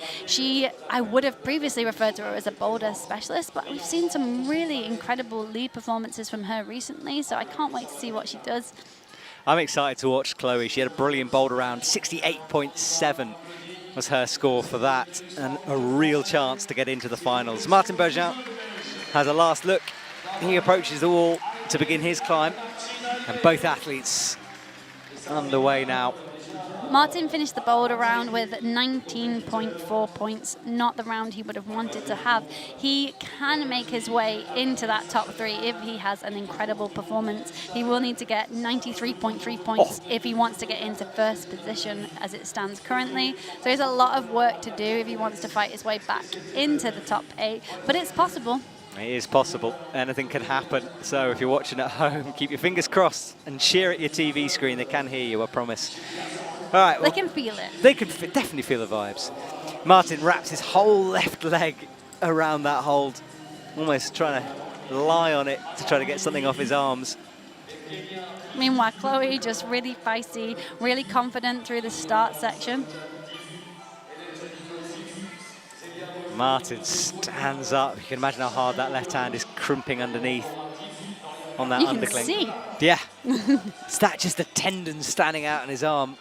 I would have previously referred to her as a boulder specialist, but we've seen some really incredible lead performances from her recently, so I can't wait to see what she does. I'm excited to watch Chloe. She had a brilliant boulder round. 68.7 was her score for that, and a real chance to get into the finals. Martin Bergin has a last look. He approaches the wall to begin his climb, and both athletes underway now. Martin finished the boulder round with 19.4 points, not the round he would have wanted to have. He can make his way into that top 3 if he has an incredible performance. He will need to get 93.3 points if he wants to get into first position as it stands currently. So there's a lot of work to do if he wants to fight his way back into the top 8, but it's possible. It is possible. Anything can happen. So if you're watching at home, keep your fingers crossed and cheer at your TV screen. They can hear you, I promise. All right, well, they can feel it. They can definitely feel the vibes. Martin wraps his whole left leg around that hold, almost trying to lie on it to try to get something off his arms. Meanwhile, Chloe just really feisty, really confident through the start section. Martin stands up. You can imagine how hard that left hand is crimping underneath on that undercling. You can see. Yeah. Is that just the tendon standing out on his arm?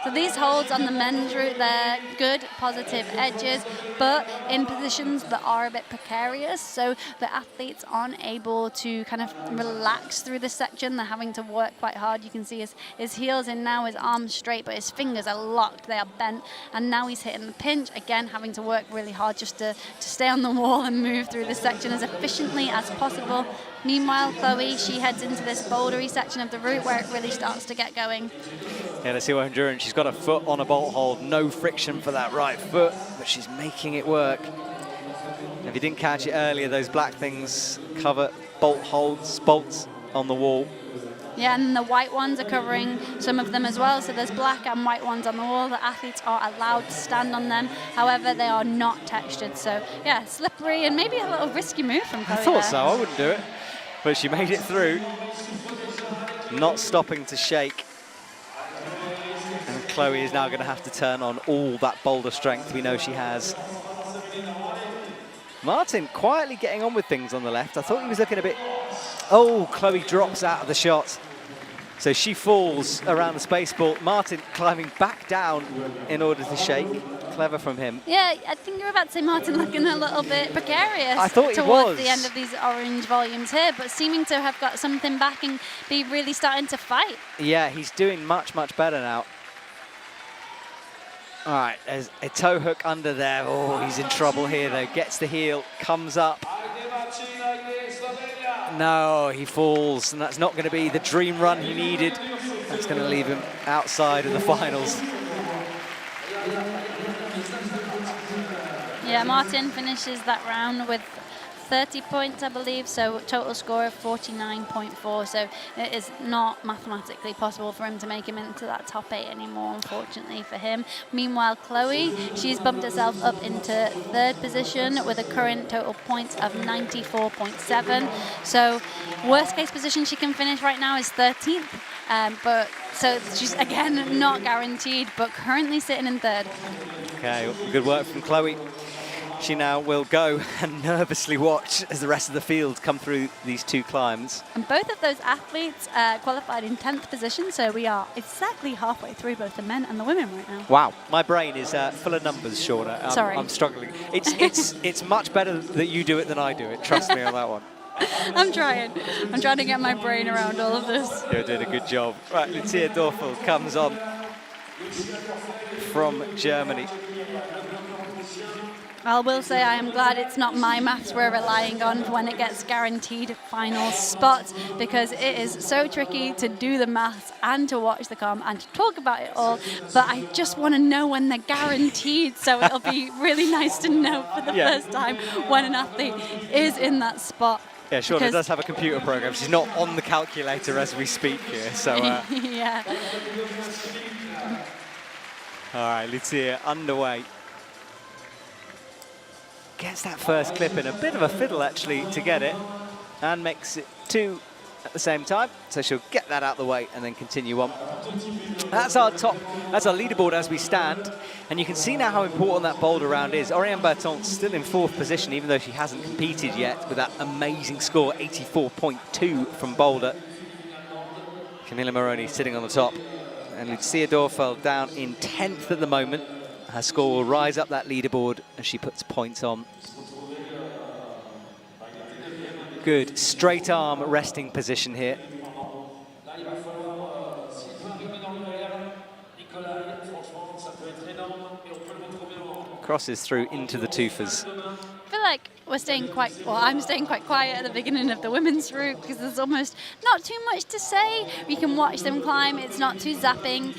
So these holds on the men's route, they're good, positive edges, but in positions that are a bit precarious. So the athletes aren't able to kind of relax through this section. They're having to work quite hard. You can see his heels in now, his arms straight, but his fingers are locked. They are bent. And now he's hitting the pinch, again, having to work really hard just to stay on the wall and move through this section as efficiently as possible. Meanwhile, Chloe, she heads into this bouldery section of the route where it really starts to get going. Yeah, let's see what endurance. She's got a foot on a bolt hold, no friction for that right foot, but she's making it work. If you didn't catch it earlier, those black things cover bolts on the wall. Yeah, and the white ones are covering some of them as well. So there's black and white ones on the wall. The athletes are allowed to stand on them. However, they are not textured. So yeah, slippery and maybe a little risky move from Chloe. I thought so, I wouldn't do it. But she made it through, not stopping to shake. And Chloe is now going to have to turn on all that boulder strength we know she has. Martin quietly getting on with things on the left. I thought he was looking a bit... Oh, Chloe drops out of the shot. So she falls around the space ball. Martin climbing back down in order to shake. Clever from him. Yeah, I think you were about to say Martin looking a little bit precarious I thought he towards was. the end of these orange volumes here, but seeming to have got something back and be really starting to fight. Yeah, he's doing much, much better now. All right, there's a toe hook under there. Oh, he's in trouble here, though. Gets the heel, comes up. No, he falls, and that's not going to be the dream run he needed. That's going to leave him outside of the finals. Yeah, Martin finishes that round with 30 points, I believe, so total score of 49.4. So it is not mathematically possible for him to make him into that top 8 anymore, unfortunately for him. Meanwhile, Chloe, she's bumped herself up into 3rd position with a current total points of 94.7. So worst case position she can finish right now is 13th. But so she's again not guaranteed, but currently sitting in 3rd. Okay, good work from Chloe. She now will go and nervously watch as the rest of the field come through these 2 climbs. And both of those athletes qualified in 10th position, so we are exactly halfway through both the men and the women right now. Wow, my brain is full of numbers, Shauna. Sorry. I'm struggling. It's much better that you do it than I do it. Trust me on that one. I'm trying to get my brain around all of this. You're doing a good job. Right, Lucia Dorfel comes on from Germany. I will say I am glad it's not my maths we're relying on when it gets guaranteed final spots, because it is so tricky to do the maths and to watch the comm and to talk about it all, but I just want to know when they're guaranteed, so it'll be really nice to know for the first time when an athlete is in that spot. Yeah, Shauna does have a computer program. She's not on the calculator as we speak here, so... Yeah. All right, Lucia underway. Gets that first clip in, a bit of a fiddle actually to get it, and makes it 2 at the same time, so she'll get that out of the way and then continue on. That's our leaderboard as we stand, and you can see now how important that Boulder round is. Oriane Berton still in 4th position, even though she hasn't competed yet, with that amazing score, 84.2 from Boulder. Camilla Moroni sitting on the top, and Lucia Dorfel down in 10th at the moment. Her score will rise up that leaderboard as she puts points on. Good straight arm resting position here. Crosses through into the twofers. I feel like I'm staying quite quiet at the beginning of the women's route because there's almost not too much to say. You can watch them climb, it's not too zapping.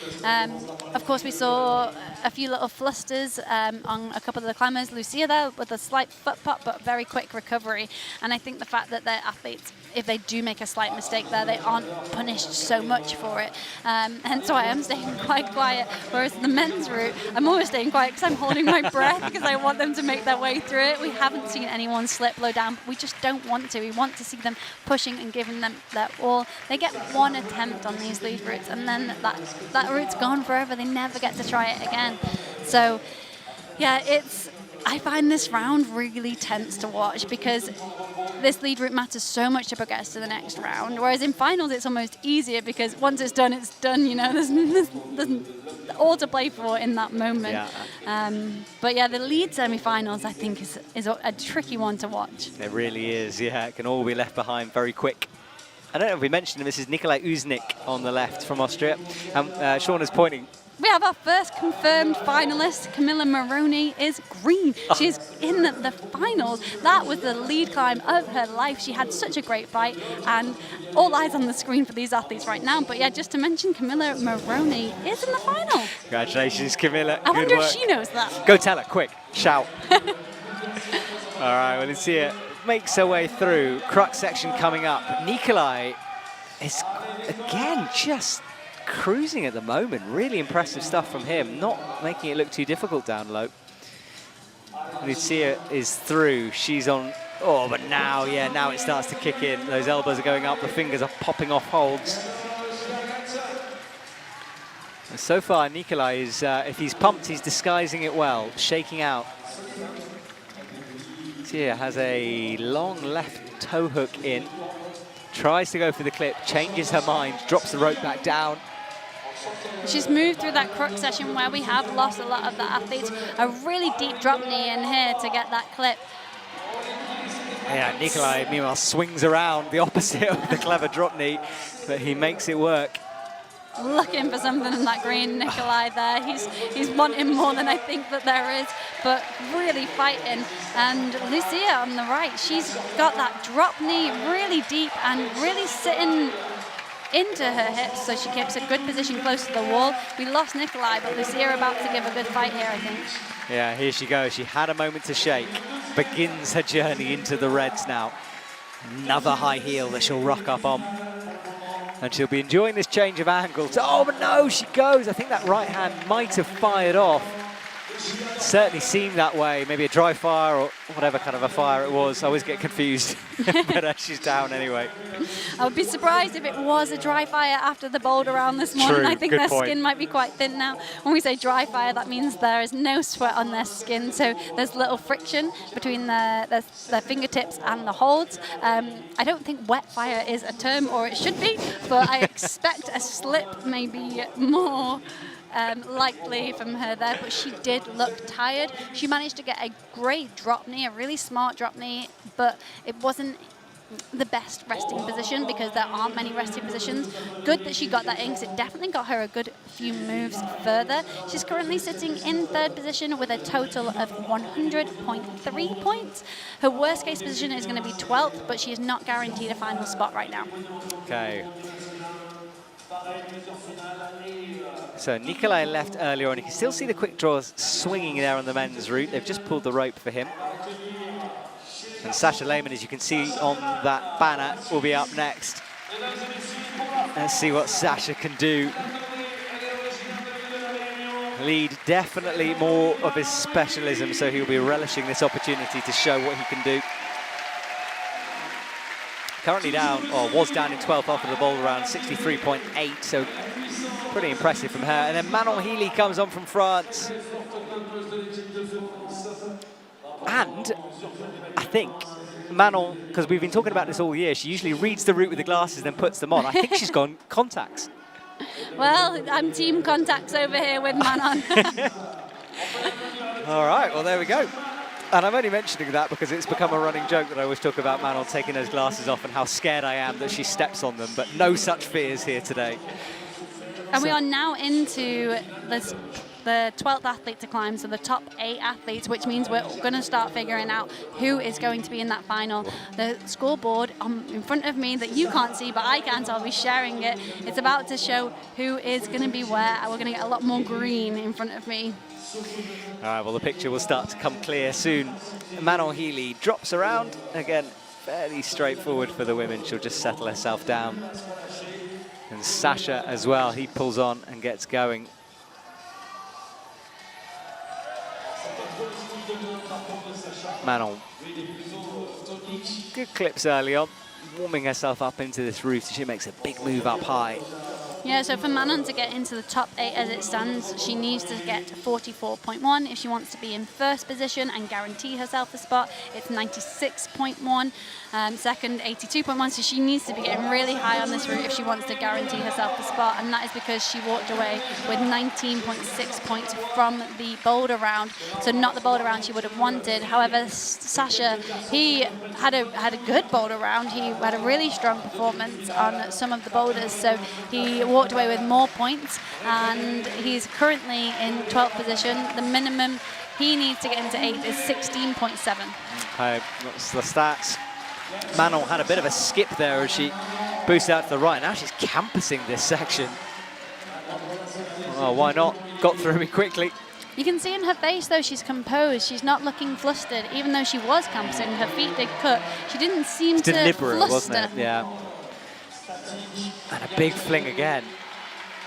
Of course, we saw a few little flusters on a couple of the climbers. Lucia there with a slight foot pop, but very quick recovery. And I think the fact that they're athletes, if they do make a slight mistake there, they aren't punished so much for it. And so I am staying quite quiet. Whereas the men's route, I'm always staying quiet because I'm holding my breath because I want them to make their way through it. We haven't seen anyone slip low down. We just don't want to. We want to see them pushing and giving them their all. They get 1 attempt on these lead routes, and then that route's gone forever. They never get to try it again. So, yeah, I find this round really tense to watch because this lead route matters so much to progress to the next round. Whereas in finals, it's almost easier because once it's done, you know, there's all to play for in that moment. Yeah. But yeah, the lead semi-finals, I think, is a tricky one to watch. It really is, yeah. It can all be left behind very quick. I don't know if we mentioned him. This is Nikolai Uznik on the left from Austria. And Shauna's pointing. We have our first confirmed finalist. Camilla Moroni is green. She's in the finals. That was the lead climb of her life. She had such a great fight, and all eyes on the screen for these athletes right now. But yeah, just to mention, Camilla Moroni is in the final. Congratulations, Camilla. I wonder if she knows that. Go tell her, quick, shout. All right, well, let's see it. Makes her way through. Crux section coming up. Nikolai is, again, just cruising at the moment. Really impressive stuff from him, not making it look too difficult down low. Lucia is through. She's on, but now it starts to kick in. Those elbows are going up, the fingers are popping off holds. And so far, Nikolai is, if he's pumped, he's disguising it well, shaking out. Lucia has a long left toe hook in, tries to go for the clip, changes her mind, drops the rope back down. She's moved through that crux session where we have lost a lot of the athletes. A really deep drop knee in here to get that clip. Yeah, Nikolai, meanwhile, swings around the opposite of the clever drop knee, but he makes it work. Looking for something in that green, Nikolai there. He's wanting more than I think that there is, but really fighting. And Lucia on the right, she's got that drop knee really deep and really sitting into her hips, so she keeps a good position close to the wall. We lost Nikolai, but Lucia about to give a good fight here, I think. Yeah, here she goes. She had a moment to shake. Begins her journey into the reds now. Another high heel that she'll rock up on. And she'll be enjoying this change of angles. Oh, but no, she goes. I think that right hand might have fired off. Certainly seemed that way. Maybe a dry fire or whatever kind of a fire it was. I always get confused. But she's down anyway. I would be surprised if it was a dry fire after the boulder round this morning. True, I think good their point. skin might be quite thin now. When we say dry fire, that means there is no sweat on their skin. So there's little friction between their fingertips and the holds. I don't think wet fire is a term, or it should be, but I expect a slip maybe more likely from her there, but she did look tired. She managed to get a great drop knee, a really smart drop knee, but it wasn't the best resting position because there aren't many resting positions. Good that she got that in because it definitely got her a good few moves further. She's currently sitting in third position with a total of 100.3 points. Her worst case position is going to be 12th, but she is not guaranteed a final spot right now. Okay. So Nikolai left earlier on. You can still see the quick draws swinging there on the men's route. They've just pulled the rope for him. And Sasha Lehmann, as you can see on that banner, will be up next. Let's see what Sasha can do. Lead definitely more of his specialism, so he'll be relishing this opportunity to show what he can do. Currently down, or was down in 12th after the boulder round, 63.8, so pretty impressive from her. And then Manon Healy comes on from France. And I think Manon, because we've been talking about this all year, she usually reads the route with the glasses, then puts them on. I think she's gone contacts. Well, I'm team contacts over here with Manon. All right, well, there we go. And I'm only mentioning that because it's become a running joke that I always talk about Manon taking those glasses off and how scared I am that she steps on them, but no such fears here today. And we are now into the 12th athlete to climb, so the top 8 athletes, which means we're going to start figuring out who is going to be in that final. The scoreboard in front of me that you can't see, but I can, so I'll be sharing it. It's about to show who is going to be where, and we're going to get a lot more green in front of me. All right, well, the picture will start to come clear soon. Manon Healy drops around. Again, fairly straightforward for the women. She'll just settle herself down. And Sasha as well, he pulls on and gets going. Manon. Good clips early on, warming herself up into this route. She makes a big move up high. Yeah, so for Manon to get into the top 8 as it stands, she needs to get 44.1 if she wants to be in first position and guarantee herself a spot. It's 96.1. Second, 82.1, so she needs to be getting really high on this route if she wants to guarantee herself a spot, and that is because she walked away with 19.6 points from the boulder round, so not the boulder round she would have wanted. However, Sasha, he had a good boulder round. He had a really strong performance on some of the boulders, so he walked away with more points, and he's currently in 12th position. The minimum he needs to get into 8 is 16.7. Okay, that's the stats. Manon had a bit of a skip there as she boosted out to the right. Now she's campusing this section. Oh, why not? Got through me quickly. You can see in her face, though, she's composed. She's not looking flustered. Even though she was campusing, her feet did cut. She didn't seem to deliberate, fluster. wasn't it? Yeah. And a big fling again.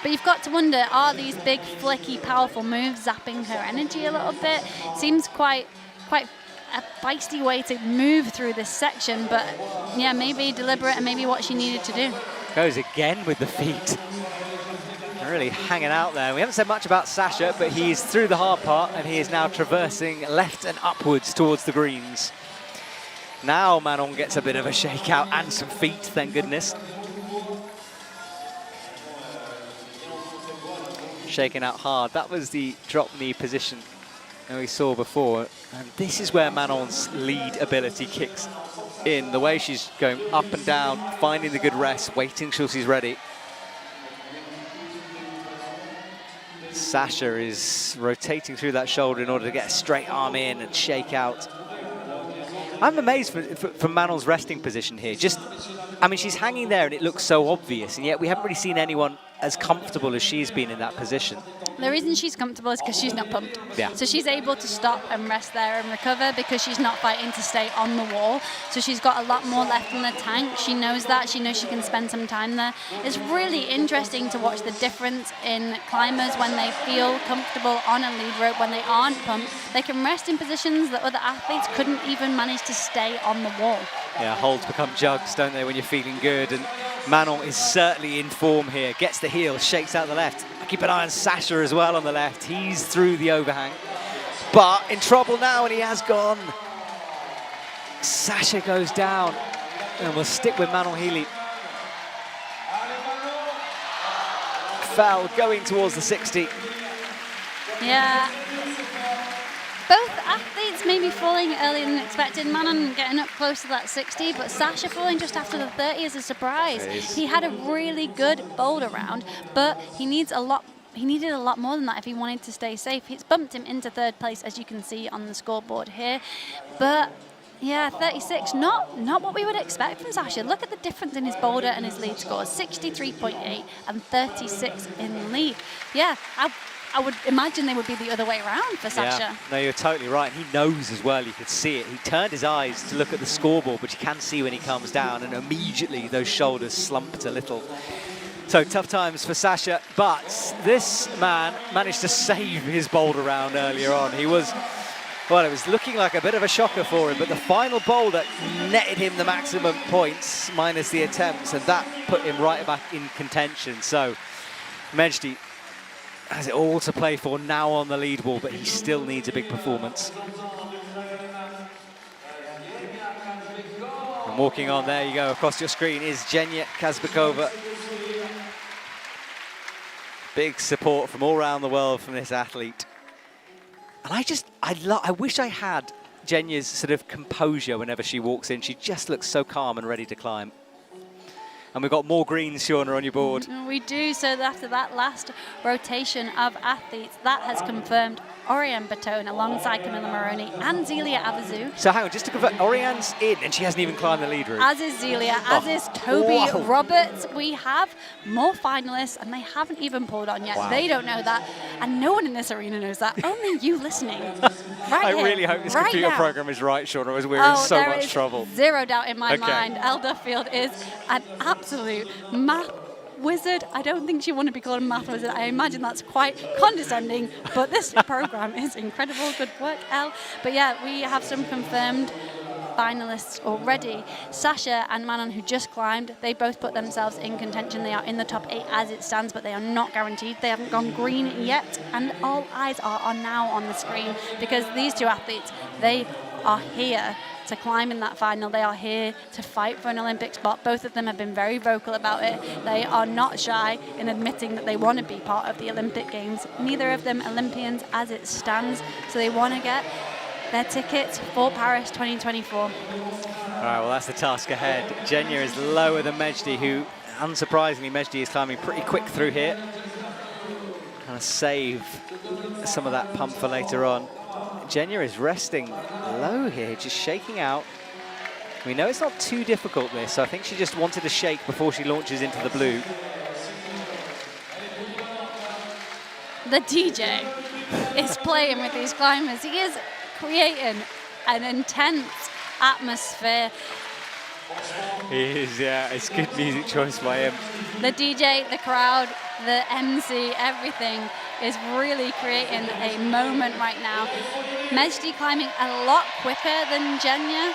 But you've got to wonder, are these big, flicky, powerful moves zapping her energy a little bit? Seems quite a feisty way to move through this section, but yeah, maybe deliberate and maybe what she needed to do. Goes again with the feet. Really hanging out there. We haven't said much about Sasha, but he's through the hard part and he is now traversing left and upwards towards the greens. Now Manon gets a bit of a shakeout and some feet, thank goodness. shaken out hard. That was the drop knee position that we saw before. And this is where Manon's lead ability kicks in. The way she's going up and down, finding the good rest, waiting till she's ready. Sasha is rotating through that shoulder in order to get a straight arm in and shake out. I'm amazed from Manon's resting position here. I mean, she's hanging there and it looks so obvious, and yet we haven't really seen anyone as comfortable as she's been in that position. The reason she's comfortable is because she's not pumped. Yeah. So she's able to stop and rest there and recover because she's not fighting to stay on the wall. So she's got a lot more left in the tank. She knows that. She knows she can spend some time there. It's really interesting to watch the difference in climbers when they feel comfortable on a lead rope, when they aren't pumped. They can rest in positions that other athletes couldn't even manage to stay on the wall. Yeah, holds become jugs, don't they, when you're feeling good? And Manon is certainly in form here. Gets the heel, shakes out the left. Keep an eye on Sasha as well on the left. He's through the overhang, but in trouble now, and he has gone. Sasha goes down, and we'll stick with Manon Healy. Fell going towards the 60. Yeah. Both athletes maybe falling earlier than expected. Manon getting up close to that 60, but Sasha falling just after the 30 is a surprise. He had a really good boulder round, but he needed a lot more than that if he wanted to stay safe. It's bumped him into third place, as you can see on the scoreboard here. But yeah, 36, not what we would expect from Sasha. Look at the difference in his boulder and his lead scores, 63.8 and 36 in lead. Yeah, I would imagine they would be the other way around for Sasha. Yeah, no, you're totally right. He knows as well, you could see it. He turned his eyes to look at the scoreboard, but you can see when he comes down, and immediately those shoulders slumped a little. So tough times for Sasha, but this man managed to save his boulder round earlier on. He was, well, it was looking like a bit of a shocker for him, but the final boulder netted him the maximum points minus the attempts, and that put him right back in contention. So Mejdi has it all to play for now on the lead wall, but he still needs a big performance. And walking on, there you go, across your screen is Zhenya Kazbekova. Big support from all around the world from this athlete. And I wish I had Zhenya's sort of composure whenever she walks in. She just looks so calm and ready to climb. And we've got more greens, Shauna, on your board. We do, so after that last rotation of athletes, that has confirmed Oriane Bertone alongside Camilla Moroni and Zelia Avizu. So hang on, just to confirm, Oriane's in and she hasn't even climbed the lead route. As is Zelia, as is Toby Roberts. We have more finalists and they haven't even pulled on yet. Wow. They don't know that. And no one in this arena knows that. Only you listening. I really hope this computer program is right, Shauna, as we're in so much trouble. Zero doubt in my mind. Elle Duffield is an absolute math wizard. I don't think she want to be called a math wizard. I imagine that's quite condescending, but this program is incredible. Good work, Elle. But yeah, we have some confirmed finalists already. Sasha and Manon, who just climbed, they both put themselves in contention. They are in the top 8 as it stands, but they are not guaranteed. They haven't gone green yet, and all eyes are now on the screen because these two athletes, they are here to climb in that final. They are here to fight for an Olympic spot. Both of them have been very vocal about it. They are not shy in admitting that they want to be part of the Olympic Games. Neither of them Olympians as it stands, so they want to get their tickets for Paris 2024. All right, well, that's the task ahead. Zhenya is lower than Mejdi, who, unsurprisingly, Mejdi is climbing pretty quick through here. Trying to save some of that pump for later on. Zhenya is resting low here, just shaking out. We know it's not too difficult, this, so I think she just wanted to shake before she launches into the blue. The DJ is playing with these climbers. He is creating an intense atmosphere. He is, yeah, it's good music choice by him. The DJ, the crowd, the MC, everything is really creating a moment right now. Mejdi climbing a lot quicker than Zhenya.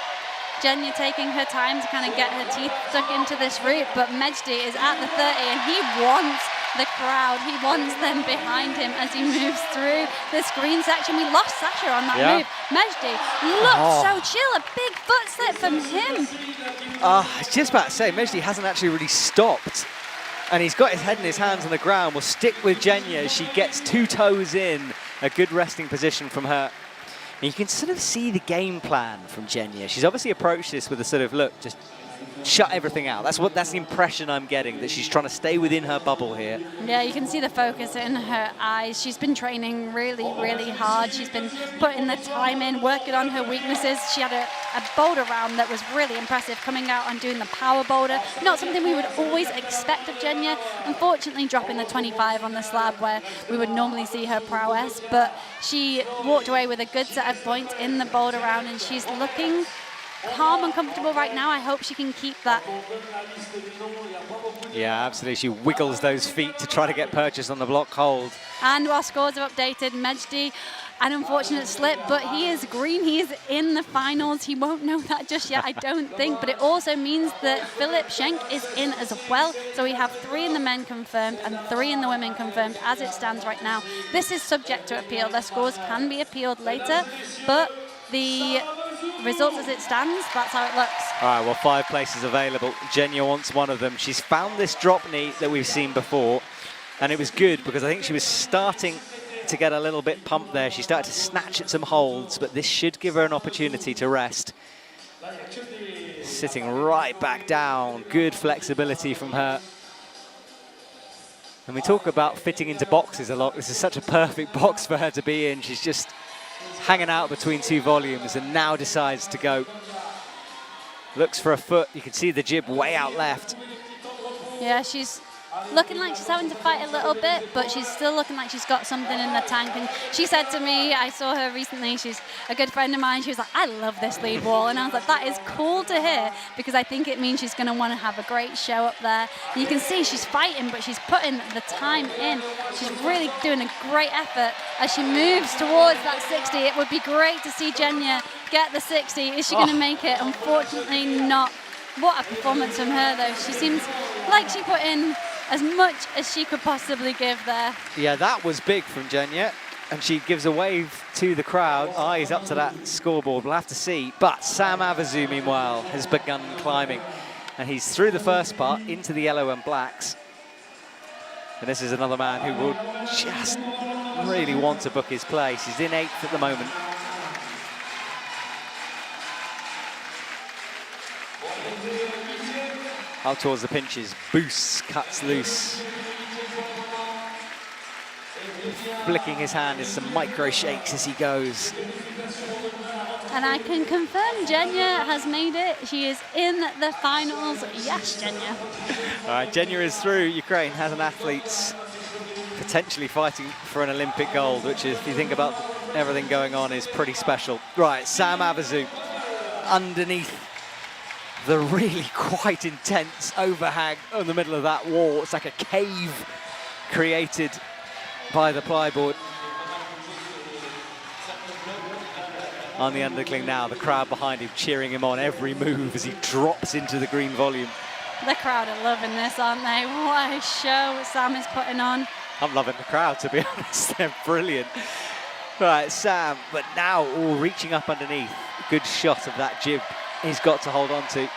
Zhenya taking her time to kind of get her teeth stuck into this route, but Mejdi is at the 30 and he wants the crowd. He wants them behind him as he moves through this green section. We lost Sasha on that move. Mejdi looks so chill. A big foot slip from him. I was just about to say, Mejdi hasn't actually really stopped And he's got his head in his hands on the ground. We'll stick with Jenya as she gets 2 toes in. A good resting position from her. And you can sort of see the game plan from Jenya. She's obviously approached this with a sort of, look, just shut everything out. That's the impression I'm getting, that she's trying to stay within her bubble here. Yeah, you can see the focus in her eyes. She's been training really, really hard. She's been putting the time in, working on her weaknesses. She had a boulder round that was really impressive, coming out and doing the power boulder. Not something we would always expect of Jenya. Unfortunately, dropping the 25 on the slab where we would normally see her prowess. But she walked away with a good set of points in the boulder round, and she's looking calm and comfortable right now. I hope she can keep that. Yeah, absolutely. She wiggles those feet to try to get purchase on the block hold. And our scores have updated. Mejdi, an unfortunate slip, but he is green. He is in the finals. He won't know that just yet, I don't think. But it also means that Philip Schenk is in as well. So we have 3 in the men confirmed and 3 in the women confirmed as it stands right now. This is subject to appeal. Their scores can be appealed later, but the results as it stands, that's how it looks. All right, well, 5 places available. Jenya wants one of them. She's found this drop knee that we've seen before, and it was good because I think she was starting to get a little bit pumped there. She started to snatch at some holds, but this should give her an opportunity to rest. Sitting right back down. Good flexibility from her. And we talk about fitting into boxes a lot. This is such a perfect box for her to be in. She's just hanging out between 2 volumes and now decides to go. Looks for a foot. You can see the jib way out left. Yeah, she's looking like she's having to fight a little bit, but she's still looking like she's got something in the tank. And she said to me, I saw her recently, she's a good friend of mine, she was like, I love this lead wall. And I was like, that is cool to hear, because I think it means she's going to want to have a great show up there. And you can see she's fighting, but she's putting the time in. She's really doing a great effort as she moves towards that 60. It would be great to see Jenya get the 60. Is she going to make it? Unfortunately not. What a performance from her, though. She seems like she put in as much as she could possibly give there. Yeah, that was big from Jenya, and she gives a wave to the crowd. Eyes up to that scoreboard, we'll have to see. But Sam Avazu, meanwhile, has begun climbing, and he's through the first part into the yellow and blacks. And this is another man who will just really want to book his place. He's in 8th at the moment. Out towards the pinches, boosts, cuts loose. Flicking his hand in some micro shakes as he goes. And I can confirm Jenya has made it. She is in the finals. Yes, Jenya. All right, Jenya is through. Ukraine has an athlete potentially fighting for an Olympic gold, which, if you think about everything going on, is pretty special. Right, Sam Avazu underneath the really quite intense overhang in the middle of that wall. It's like a cave created by the plyboard. On the undercling now, the crowd behind him cheering him on every move as he drops into the green volume. The crowd are loving this, aren't they? What a show Sam is putting on. I'm loving the crowd, to be honest. They're brilliant. Right, Sam, but now all reaching up underneath. Good shot of that jib he's got to hold on to.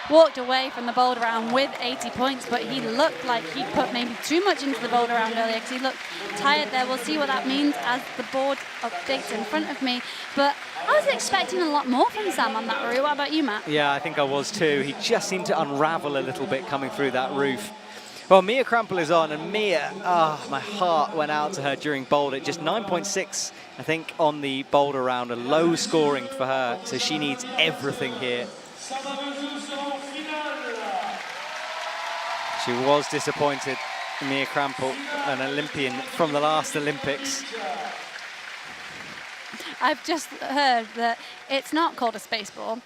Walked away from the boulder round with 80 points, but he looked like he put maybe too much into the boulder round earlier because he looked tired there. We'll see what that means as the board updates in front of me. But I was expecting a lot more from Sam on that route. What about you, Matt? Yeah, I think I was too. He just seemed to unravel a little bit coming through that roof. Well, Mia Krampel is on, and Mia, my heart went out to her during boulder. Just 9.6, I think, on the boulder round, a low scoring for her, so she needs everything here. She was disappointed, Mia Krampel, an Olympian from the last Olympics. I've just heard that it's not called a space ball,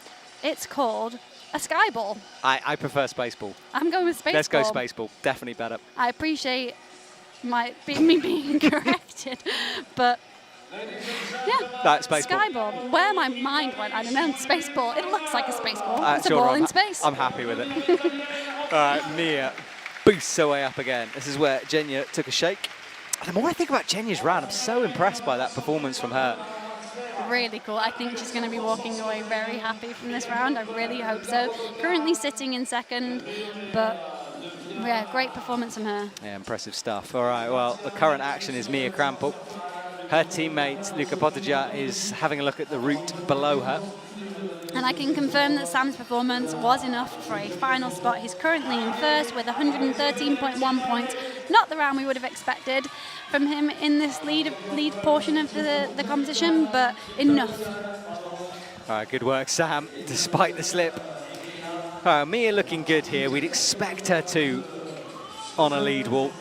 it's called a sky ball. I prefer Spaceball. I'm going with Spaceball. Let's go Spaceball, definitely better. I appreciate me being corrected, but yeah, Spaceball. Skyball. Where my mind went, I don't know, Spaceball. It looks like a space ball. It's a sure, ball in space. I'm happy with it. All right, Mia boosts her way up again. This is where Jenya took a shake. The more I think about Jenya's round, I'm so impressed by that performance from her. really cool. I think she's going to be walking away very happy from this round. I really hope so. Currently sitting in second, but yeah, great performance from her. Yeah, impressive stuff. All right, well, the current action is Mia Krampel. Her teammate, Luca Potteja, is having a look at the route below her. And I can confirm that Sam's performance was enough for a final spot. He's currently in first with 113.1 points. Not the round we would have expected from him in this lead portion of the competition, but enough. All right, good work, Sam, despite the slip. All right, Mia looking good here. We'd expect her to on a lead wall.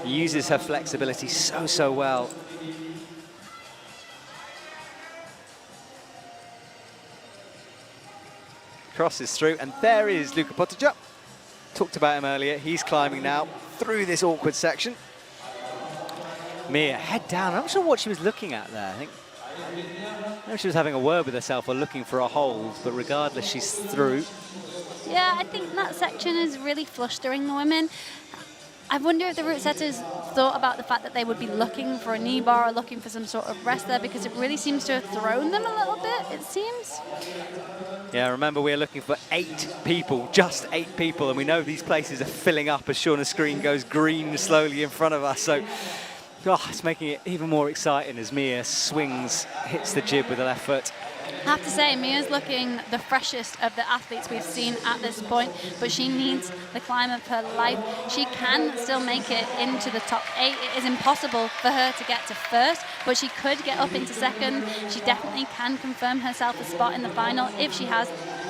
Uses her flexibility so well. Crosses through, and there is Luca Potteja. Talked about him earlier. He's climbing now through this awkward section. Mia, head down. I'm not sure what she was looking at there. I know she was having a word with herself or looking for a hold, but regardless, she's through. Yeah, I think that section is really flustering the women. I wonder if the route setters thought about the fact that they would be looking for a knee bar or looking for some sort of rest there, because it really seems to have thrown them a little bit, it seems. Yeah, remember we're looking for 8 people, just 8 people, and we know these places are filling up as Shauna's screen goes green slowly in front of us. So it's making it even more exciting as Mia swings, hits the jib with the left foot. I have to say, Mia's looking the freshest of the athletes we've seen at this point, but she needs the climb of her life. She can still make it into the top 8. It is impossible for her to get to first, but she could get up into second. She definitely can confirm herself a spot in the final if she has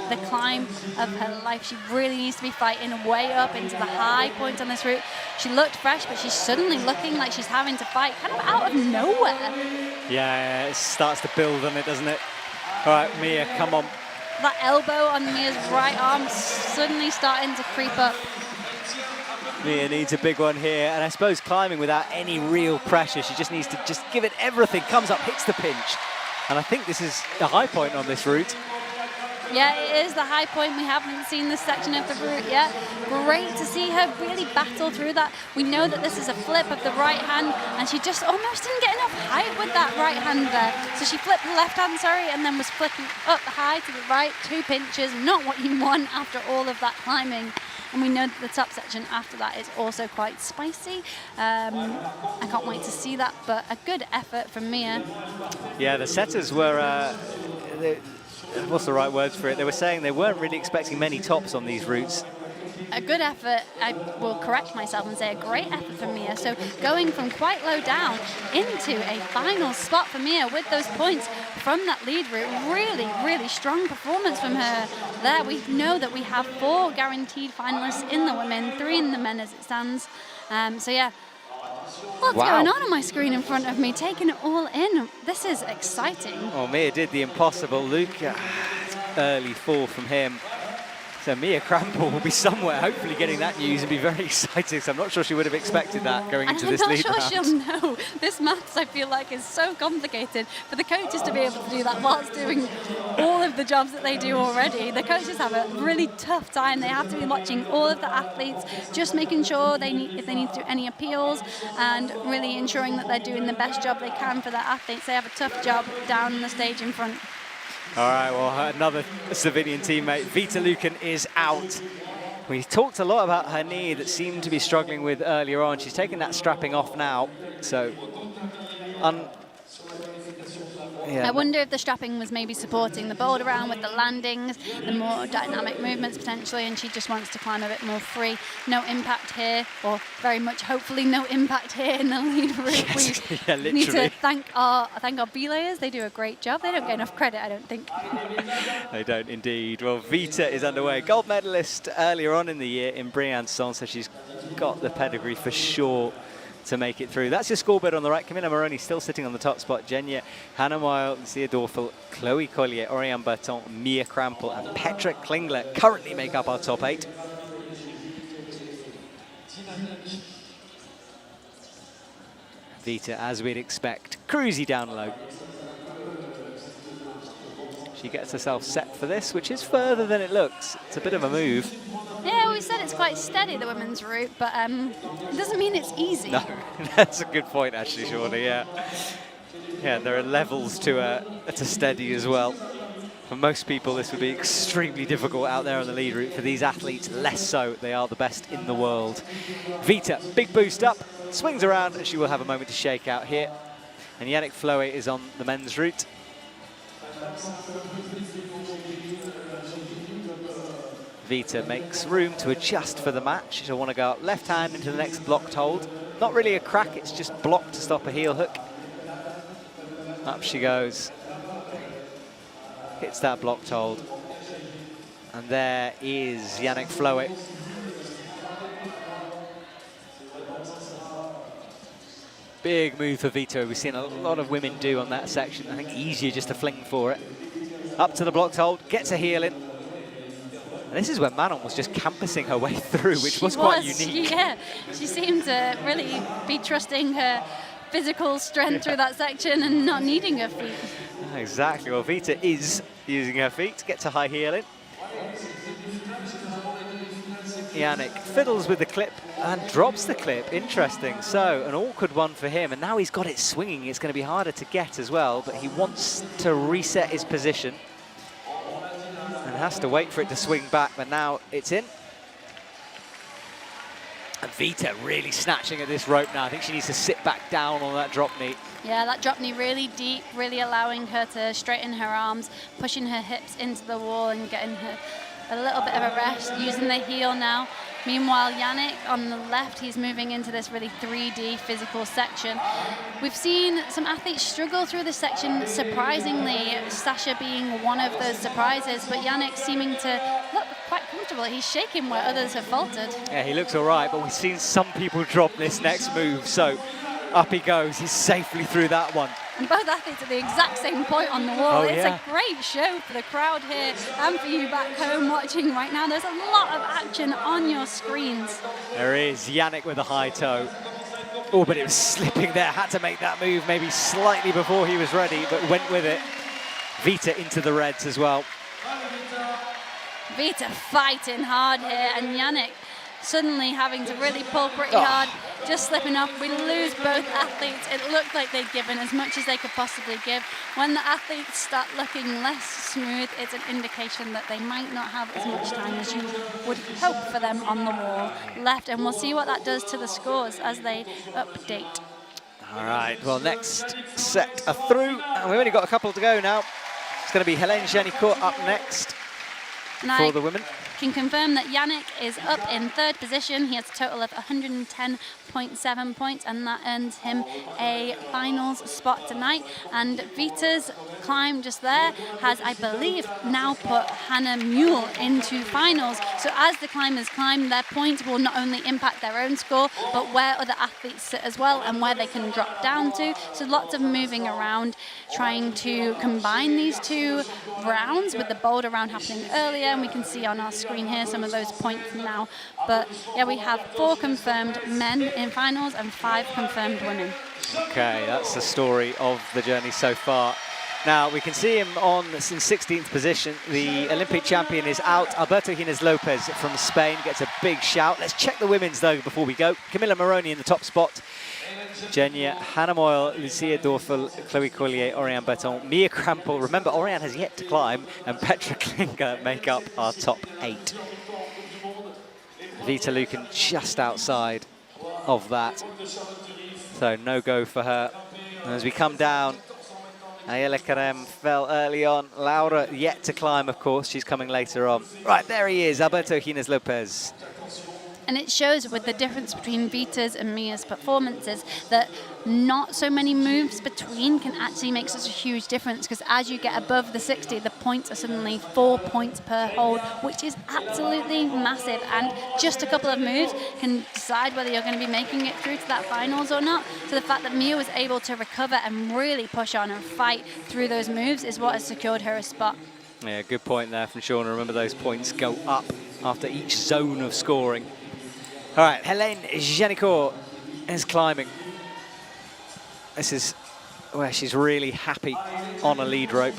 the climb of her life. She really needs to be fighting way up into the high points on this route. She looked fresh, but she's suddenly looking like she's having to fight kind of out of nowhere. Yeah, it starts to build on it, doesn't it? All right, Mia, come on. That elbow on Mia's right arm suddenly starting to creep up. Mia needs a big one here, and I suppose climbing without any real pressure. She just needs to just give it everything. Comes up, hits the pinch. And I think this is the high point on this route. Yeah, it is the high point. We haven't seen this section of the route yet. Great to see her really battle through that. We know that this is a flip of the right hand, and she just almost didn't get enough height with that right hand there. So she flipped the left hand, and then was flipping up high to the right, 2 pinches, not what you want after all of that climbing. And we know that the top section after that is also quite spicy. I can't wait to see that, but a good effort from Mia. Yeah, the setters were... what's the right words for it? They were saying they weren't really expecting many tops on these routes. A good effort, I will correct myself and say a great effort from Mia. So going from quite low down into a final spot for Mia with those points from that lead route. Really, really strong performance from her there. We know that we have 4 guaranteed finalists in the women, 3 in the men as it stands. So yeah, what's going on my screen in front of me? Taking it all in. This is exciting. Well, Mia did the impossible. Luca, early fall from him. So Mia Krampel will be somewhere, hopefully getting that news and be very excited. So I'm not sure she would have expected that going into this lead round. I'm not sure she'll know. This maths, I feel like, is so complicated for the coaches to be able to do that whilst doing all of the jobs that they do already. The coaches have a really tough time. They have to be watching all of the athletes, just making sure if they need to do any appeals, and really ensuring that they're doing the best job they can for their athletes. They have a tough job down the stage in front. All right, well, another Slovenian teammate, Vita Lukan, is out. We talked a lot about her knee that seemed to be struggling with earlier on. She's taking that strapping off now, so... I wonder if the strapping was maybe supporting the boulder round with the landings, the more dynamic movements potentially, and she just wants to climb a bit more free. No impact here, or very much hopefully no impact here in the lead route. Yes, yeah, literally. We need to thank our belayers. They do a great job. They don't get enough credit, I don't think. They don't indeed. Well, Vita is underway. Gold medalist earlier on in the year in Briançon, so she's got the pedigree for sure to make it through. That's your scoreboard on the right. Camilla Moroni still sitting on the top spot. Genya, Hannah Weil, Zia Dorfel, Chloe Collier, Oriane Berton, Mia Krampel, and Petra Klingler currently make up our top 8. Vita, as we'd expect, cruisy down low. She gets herself set for this, which is further than it looks. It's a bit of a move. Yeah, we said it's quite steady, the women's route, but it doesn't mean it's easy. No, that's a good point, actually, Shauna, yeah. Yeah, there are levels to steady as well. For most people, this would be extremely difficult out there on the lead route. For these athletes, less so. They are the best in the world. Vita, big boost up, swings around, and she will have a moment to shake out here. And Yannick Floe is on the men's route. Vita makes room to adjust for the match. She'll want to go up left hand into the next blocked hold. Not really a crack, it's just blocked to stop a heel hook. Up she goes. Hits that blocked hold. And there is Yannick Floe. Big move for Vita. We've seen a lot of women do on that section. I think easier just to fling for it. Up to the blocked hold, gets a heel in. And this is where Manon was just campusing her way through, which was quite unique. Yeah, she seemed to really be trusting her physical strength through that section and not needing her feet. Exactly. Well, Vita is using her feet, gets a high heel in. Yannick fiddles with the clip and drops the clip. Interesting. So an awkward one for him, and now he's got it swinging. It's going to be harder to get as well, but he wants to reset his position and has to wait for it to swing back, but now it's in. And Vita really snatching at this rope now. I think she needs to sit back down on that drop knee. Yeah, that drop knee really deep, really allowing her to straighten her arms, pushing her hips into the wall and getting her a little bit of a rest, using the heel now. Meanwhile, Yannick on the left, he's moving into this really 3D physical section. We've seen some athletes struggle through this section, surprisingly, Sasha being one of those surprises, but Yannick seeming to look quite comfortable. He's shaking where others have faltered. Yeah, he looks all right, but we've seen some people drop this next move, so up he goes. He's safely through that one. And both athletes at the exact same point on the wall. Oh, it's yeah. a great show for the crowd here and for you back home watching right now. There's a lot of action on your screens. There is Yannick with a high toe. Oh, but it was slipping there. Had to make that move maybe slightly before he was ready, but went with it. Vita into the reds as well. Vita fighting hard here, and Yannick suddenly having to really pull pretty hard, just slipping off. We lose both athletes. It looked like they'd given as much as they could possibly give. When the athletes start looking less smooth, it's an indication that they might not have as much time as you would hope for them on the wall left. And we'll see what that does to the scores as they update. All right, well, next set are through, and we've only got a couple to go now. It's going to be Hélène Génicourt up next for the women. Can confirm that Yannick is up in third position. He has a total of 110.7 points, and that earns him a finals spot tonight. And Vita's climb just there has, I believe, now put Hannah Mule into finals. So as the climbers climb, their points will not only impact their own score, but where other athletes sit as well and where they can drop down to. So lots of moving around, trying to combine these two rounds with the Boulder round happening earlier, and we can see on our screen here some of those points now. But yeah, we have 4 confirmed men in finals and 5 confirmed women. Okay, that's the story of the journey so far. Now, we can see him in 16th position. The Olympic champion is out. Alberto Gines Lopez from Spain gets a big shout. Let's check the women's, though, before we go. Camilla Moroni in the top spot. Genia, Hannah Moyle, Lucia Dorfel, Chloe Collier, Oriane Berton, Mia Krampel. Remember, Oriane has yet to climb, and Petra Klinger make up our top 8. Vita Lucan just outside of that. So no go for her. And as we come down, Ayala Karem fell early on. Laura yet to climb, of course. She's coming later on. Right, there he is, Alberto Gines Lopez. And it shows with the difference between Vita's and Mia's performances that not so many moves between can actually make such a huge difference, because as you get above the 60, the points are suddenly 4 points per hold, which is absolutely massive. And just a couple of moves can decide whether you're going to be making it through to that finals or not. So the fact that Mia was able to recover and really push on and fight through those moves is what has secured her a spot. Yeah, good point there from Shauna. Remember, those points go up after each zone of scoring. All right, Hélène Génicourt is climbing. This is where she's really happy on a lead rope.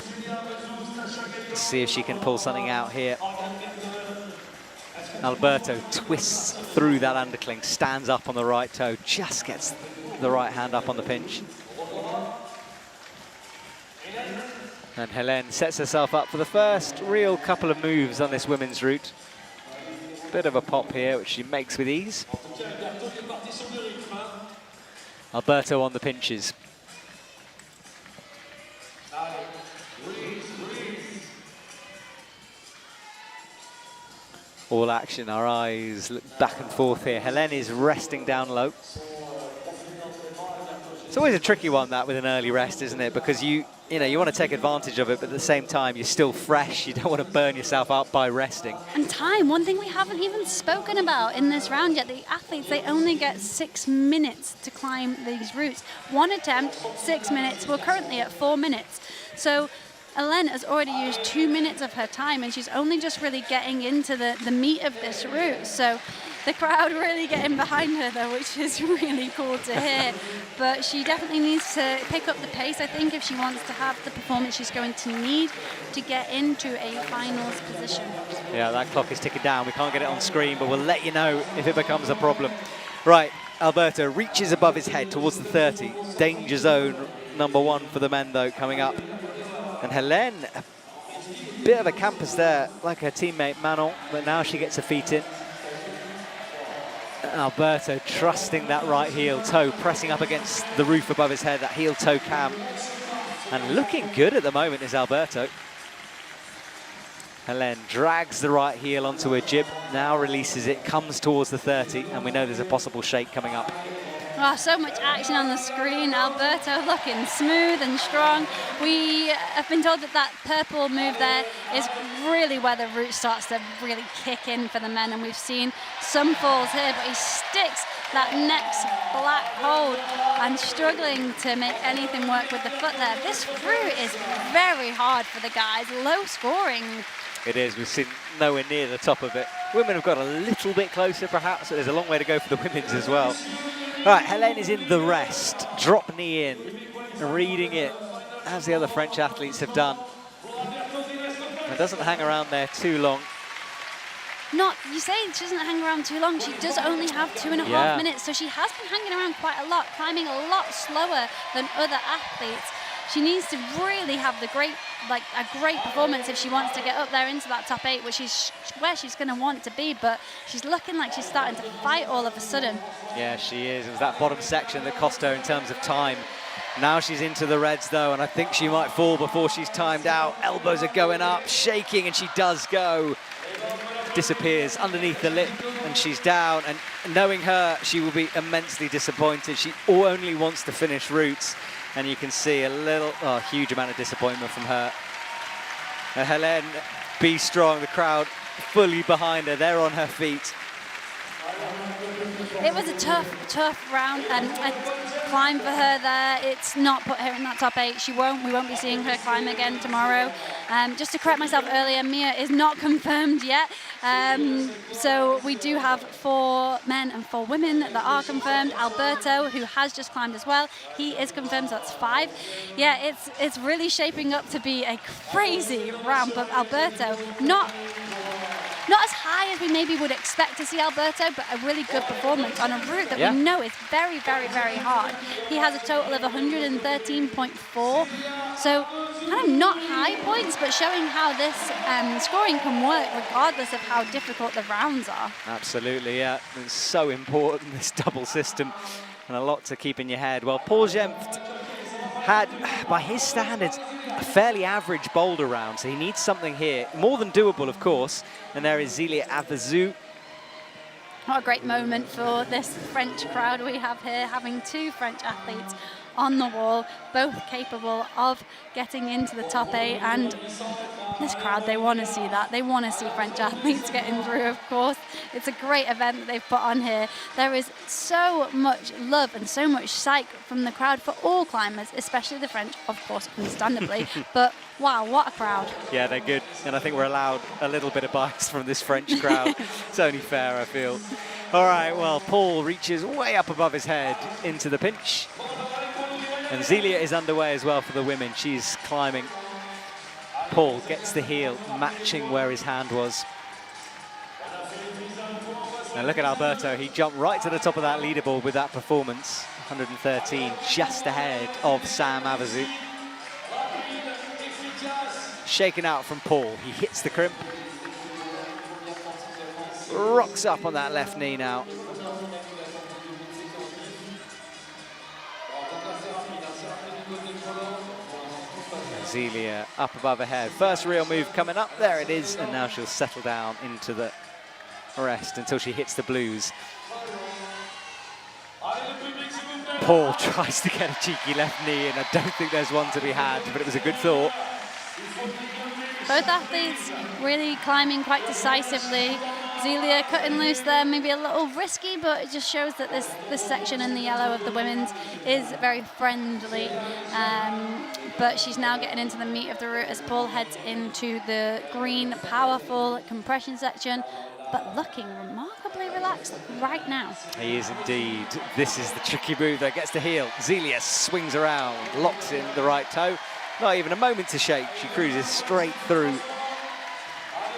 Let's see if she can pull something out here. Alberto twists through that undercling, stands up on the right toe, just gets the right hand up on the pinch. And Helene sets herself up for the first real couple of moves on this women's route. Bit of a pop here, which she makes with ease. Alberto on the pinches. All action, our eyes look back and forth here. Helene is resting down low. It's always a tricky one, that, with an early rest, isn't it? Because you want to take advantage of it, but at the same time, you're still fresh. You don't want to burn yourself out by resting. And time, one thing we haven't even spoken about in this round yet, the athletes, they only get 6 minutes to climb these routes. One attempt, 6 minutes. We're currently at 4 minutes. So Helene has already used 2 minutes of her time, and she's only just really getting into the meat of this route. So the crowd really getting behind her, though, which is really cool to hear. But she definitely needs to pick up the pace, I think, if she wants to have the performance she's going to need to get into a finals position. Yeah, that clock is ticking down. We can't get it on screen, but we'll let you know if it becomes a problem. Right, Alberto reaches above his head towards the 30. Danger zone #1 for the men, though, coming up. And Helene, a bit of a campus there, like her teammate Manon, but now she gets her feet in. Alberto trusting that right heel toe, pressing up against the roof above his head, that heel toe cam. And looking good at the moment is Alberto. Helene drags the right heel onto her jib, now releases it, comes towards the 30, and we know there's a possible shake coming up. Oh, so much action on the screen. Alberto looking smooth and strong. We have been told that that purple move there is really where the route starts to really kick in for the men, and we've seen some falls here, but he sticks that next black hold and struggling to make anything work with the foot there. This route is very hard for the guys, low scoring. It is. We've seen nowhere near the top of it. Women have got a little bit closer, perhaps, but there's a long way to go for the women's as well. Right, Helene is in the rest. Drop knee in, reading it, as the other French athletes have done. And doesn't hang around there too long. You say she doesn't hang around too long. She does only have 2.5 minutes, so she has been hanging around quite a lot, climbing a lot slower than other athletes. She needs to really have a great performance if she wants to get up there into that top 8, which is where she's going to want to be, but she's looking like she's starting to fight all of a sudden. Yeah, she is. It was that bottom section that cost her in terms of time. Now she's into the reds, though, and I think she might fall before she's timed out. Elbows are going up, shaking, and she does go. Disappears underneath the lip, and she's down, and knowing her, she will be immensely disappointed. She only wants to finish routes, and you can see a huge amount of disappointment from her. Helene, be strong. The crowd fully behind her. They're on her feet. It was a tough round and a climb for her there. It's not put her in that top 8. We won't be seeing her climb again tomorrow. Just to correct myself earlier, Mia is not confirmed yet. So we do have 4 men and 4 women that are confirmed. Alberto, who has just climbed as well, he is confirmed, so that's 5. Yeah, it's really shaping up to be a crazy round, but Alberto, not as high as we maybe would expect to see Alberto, but a really good performance on a route that we know is very, very, very hard. He has a total of 113.4, so kind of not high points, but showing how this scoring can work regardless of how difficult the rounds are. Absolutely, yeah. It's so important, this double system, and a lot to keep in your head. Well, Paul Gemft had, by his standards, a fairly average boulder round, so he needs something here. More than doable, of course. And there is Zelia Avazu. What a great moment for this French crowd we have here, having 2 French athletes on the wall, both capable of getting into the top 8. And this crowd, they want to see that. They want to see French athletes getting through, of course. It's a great event that they've put on here. There is so much love and so much psych from the crowd for all climbers, especially the French, of course, understandably. But wow, what a crowd. Yeah, they're good. And I think we're allowed a little bit of bias from this French crowd. It's only fair, I feel. All right, well, Paul reaches way up above his head into the pinch. And Zelia is underway as well for the women. She's climbing. Paul gets the heel, matching where his hand was. And look at Alberto. He jumped right to the top of that leaderboard with that performance. 113, just ahead of Sam Avazu. shaken out from Paul. He hits the crimp. Rocks up on that left knee now. Zelia up above her head. First real move coming up. There it is. And now she'll settle down into the rest until she hits the blues. Paul tries to get a cheeky left knee, and I don't think there's one to be had, but it was a good thought. Both athletes really climbing quite decisively. Zelia cutting loose there, maybe a little risky, but it just shows that this section in the yellow of the women's is very friendly. But she's now getting into the meat of the route as Paul heads into the green, powerful compression section, but looking remarkably relaxed right now. He is indeed. This is the tricky move that gets the heel. Zelia swings around, locks in the right toe. Not even a moment to shake. She cruises straight through.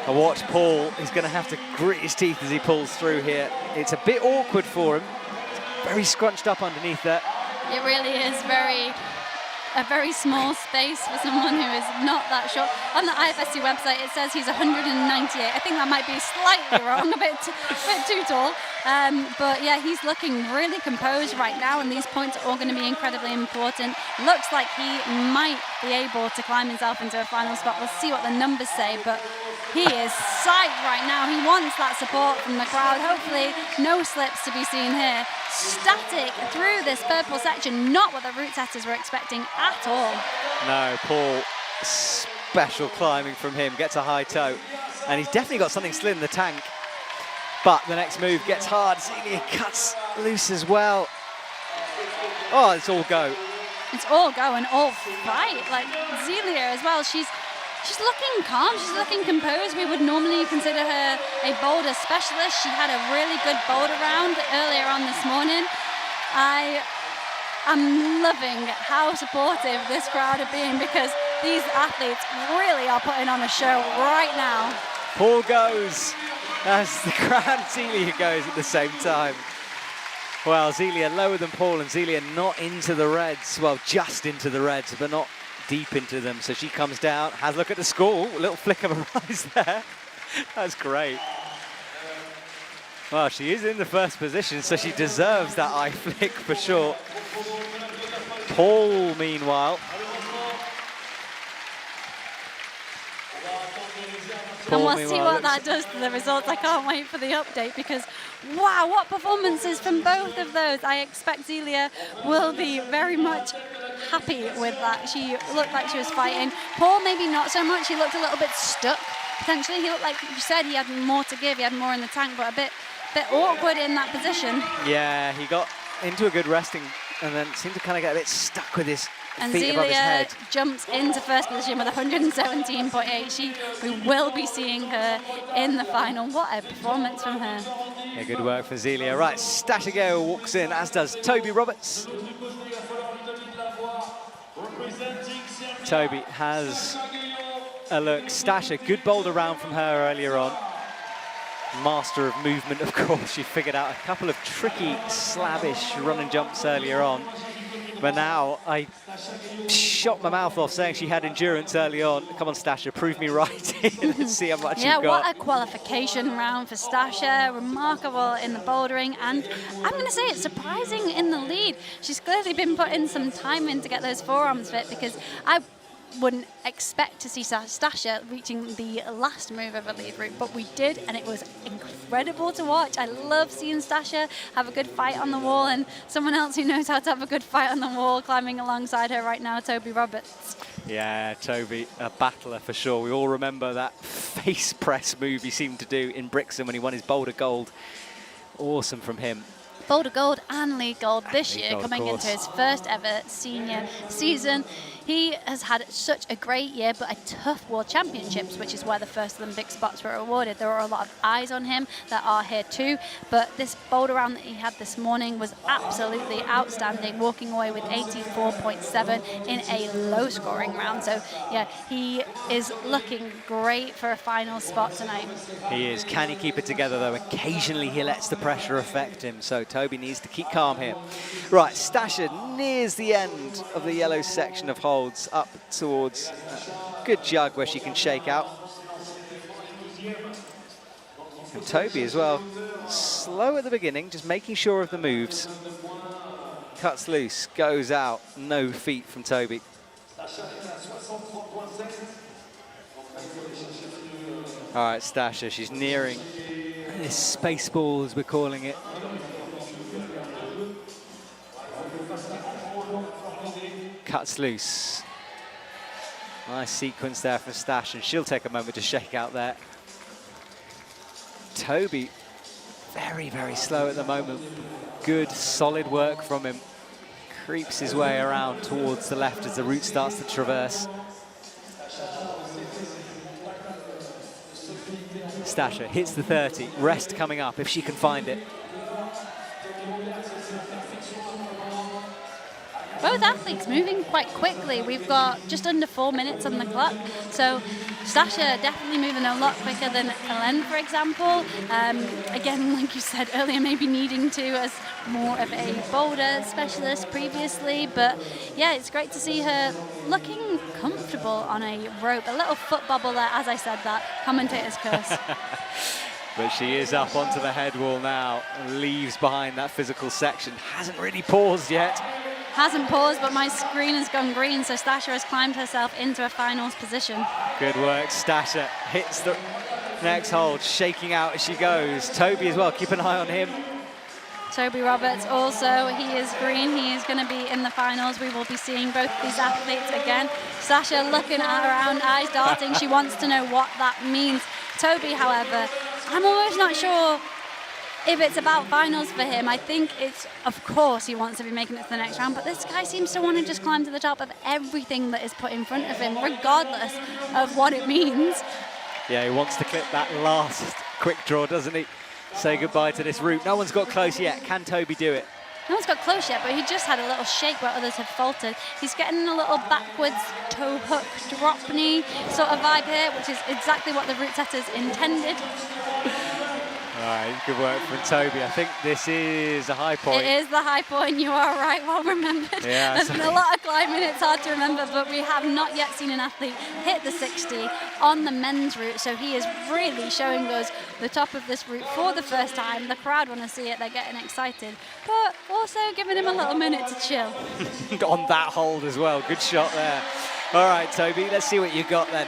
I watch Paul. He's going to have to grit his teeth as he pulls through here. It's a bit awkward for him. Very scrunched up underneath there. It really is a very small space for someone who is not that short. On the IFSC website, it says he's 198. I think that might be slightly wrong, a bit too tall. But yeah, he's looking really composed right now, and these points are all going to be incredibly important. Looks like he might be able to climb himself into a final spot. We'll see what the numbers say, but he is psyched right now. He wants that support from the crowd. Hopefully, no slips to be seen here. Static through this purple section, not what the route setters were expecting at all. No, Paul, special climbing from him, gets a high toe, and he's definitely got something still in the tank. But the next move gets hard. Zelia cuts loose as well. Oh, it's all go. It's all go and all fight. Like Zelia as well, she's looking calm, she's looking composed. We would normally consider her a boulder specialist. She had a really good boulder round earlier on this morning. I am loving how supportive this crowd are being, because these athletes really are putting on a show right now. Paul goes as the crowd and Zelia goes at the same time. Well, Zelia lower than Paul, and Zelia not into the reds. Well, just into the reds, but not deep into them. So she comes down, has a look at the score, a little flick of her eyes there. That's great. Well, she is in the first position, so she deserves that eye flick for sure. Paul, meanwhile. And we'll see what that does to the results. I can't wait for the update, because wow, what performances from both of those. I expect Zelia will be very much happy with that. She looked like she was fighting. Paul maybe not so much. He looked a little bit stuck. Potentially, he looked like you said he had more to give. He had more in the tank, but a bit awkward in that position. Yeah, he got into a good resting and then seemed to kind of get a bit stuck with his and feet above his head. Jumps into first position with 117.8. We will be seeing her in the final. What a performance from her. Yeah, good work for Zelia. Right, Stashigeo walks in, as does Toby Roberts. Toby has a look. Stash, a good boulder round from her earlier on. Master of movement, of course. She figured out a couple of tricky, slabbish run and jumps earlier on. But now I shot my mouth off saying she had endurance early on. Come on, Stasha, prove me right. Let's see how much you've got. Yeah, what a qualification round for Stasha. Remarkable in the bouldering, and I'm going to say it's surprising in the lead. She's clearly been putting some time in to get those forearms fit, because I wouldn't expect to see Stasha reaching the last move of a lead route, but we did, and it was incredible to watch. I love seeing Stasha have a good fight on the wall, and someone else who knows how to have a good fight on the wall climbing alongside her right now, Toby Roberts. Yeah, Toby, a battler for sure. We all remember that face press move he seemed to do in Brixton when he won his Boulder Gold. Awesome from him. Boulder Gold and League Gold this year, coming into his first ever senior season. He has had such a great year, but a tough World Championships, which is where the first Olympic spots were awarded. There were a lot of eyes on him that are here too, but this boulder round that he had this morning was absolutely outstanding, walking away with 84.7 in a low scoring round. So yeah, he is looking great for a final spot tonight. He is. Can he keep it together though? Occasionally he lets the pressure affect him, so Toby needs to keep calm here. Right, Stasha nears the end of the yellow section of holds up towards good jug where she can shake out. And Toby as well, slow at the beginning, just making sure of the moves. Cuts loose, goes out, no feet from Toby. All right, Stasha, she's nearing this space ball, as we're calling it. Cuts loose. Nice sequence there from Stash, and she'll take a moment to shake out there. Toby, very, very slow at the moment. Good, solid work from him. Creeps his way around towards the left as the route starts to traverse. Stasha hits the 30, rest coming up if she can find it. Both athletes moving quite quickly. We've got just under 4 minutes on the clock. So Stasha definitely moving a lot quicker than Hélène, for example. Again, like you said earlier, maybe needing to as more of a boulder specialist previously. But yeah, it's great to see her looking comfortable on a rope. A little foot bobble there, as I said that. Commentator's curse. But she is up onto the head wall now and leaves behind that physical section. Hasn't really paused yet. Hasn't paused, but my screen has gone green, so Stasha has climbed herself into a finals position. Good work, Stasha hits the next hold, shaking out as she goes. Toby as well, keep an eye on him. Toby Roberts also, he is green, he is going to be in the finals. We will be seeing both these athletes again. Stasha looking around, eyes darting, she wants to know what that means. Toby, however, I'm almost not sure if it's about finals for him. I think it's, of course, he wants to be making it to the next round, but this guy seems to want to just climb to the top of everything that is put in front of him, regardless of what it means. Yeah, he wants to clip that last quick draw, doesn't he? Say goodbye to this route. No one's got close yet. Can Toby do it? No one's got close yet, but he just had a little shake where others had faltered. He's getting a little backwards toe hook drop knee sort of vibe here, which is exactly what the route setters intended. All right, good work from Toby. I think this is a high point. It is the high point, you are right, well remembered. Yeah, There's been a lot of climbing, it's hard to remember, but we have not yet seen an athlete hit the 60 on the men's route, so he is really showing us the top of this route for the first time. The crowd want to see it, they're getting excited, but also giving him a little minute to chill. On that hold as well, good shot there. All right, Toby, let's see what you got then.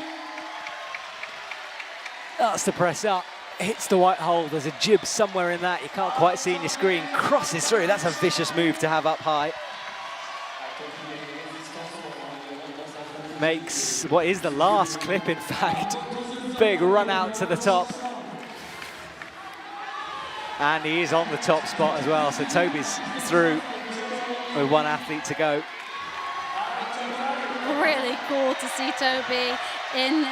That's the press up. Hits the white hole, there's a jib somewhere in that, you can't quite see in your screen, crosses through, that's a vicious move to have up high. Makes what is the last clip, in fact. Big run out to the top. And he is on the top spot as well, so Toby's through with one athlete to go. Really cool to see Toby in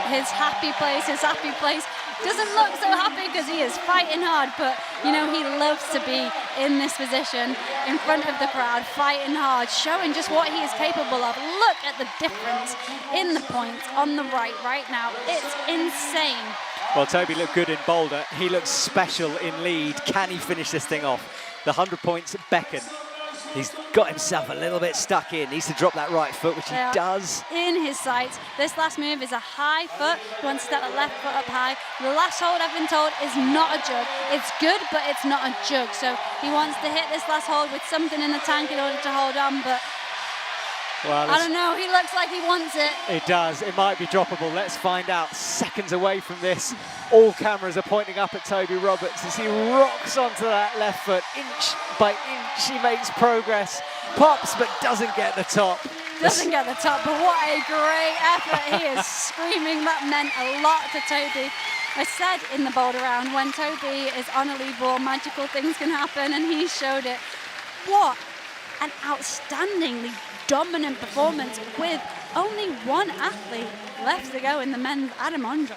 his happy place. Doesn't look so happy because he is fighting hard, but you know, he loves to be in this position in front of the crowd, fighting hard, showing just what he is capable of. Look at the difference in the points on the right now. It's insane. Well, Toby looked good in Boulder. He looks special in lead. Can he finish this thing off? The 100 points beckon. He's got himself a little bit stuck in. Needs to drop that right foot, which he does. In his sights. This last move is a high foot. He wants to step the left foot up high. The last hold, I've been told, is not a jug. It's good, but it's not a jug. So he wants to hit this last hold with something in the tank in order to hold on, but well, I don't know. He looks like he wants it. It does. It might be droppable. Let's find out. Seconds away from this. All cameras are pointing up at Toby Roberts as he rocks onto that left foot. Inch by inch, he makes progress. Pops, but doesn't get the top. Doesn't get the top, but what a great effort. He is screaming. That meant a lot to Toby. I said in the Boulder round, when Toby is on a lead ball, magical things can happen, and he showed it. What an outstandingly dominant performance with only one athlete left to go in the men's, Adam Ondra.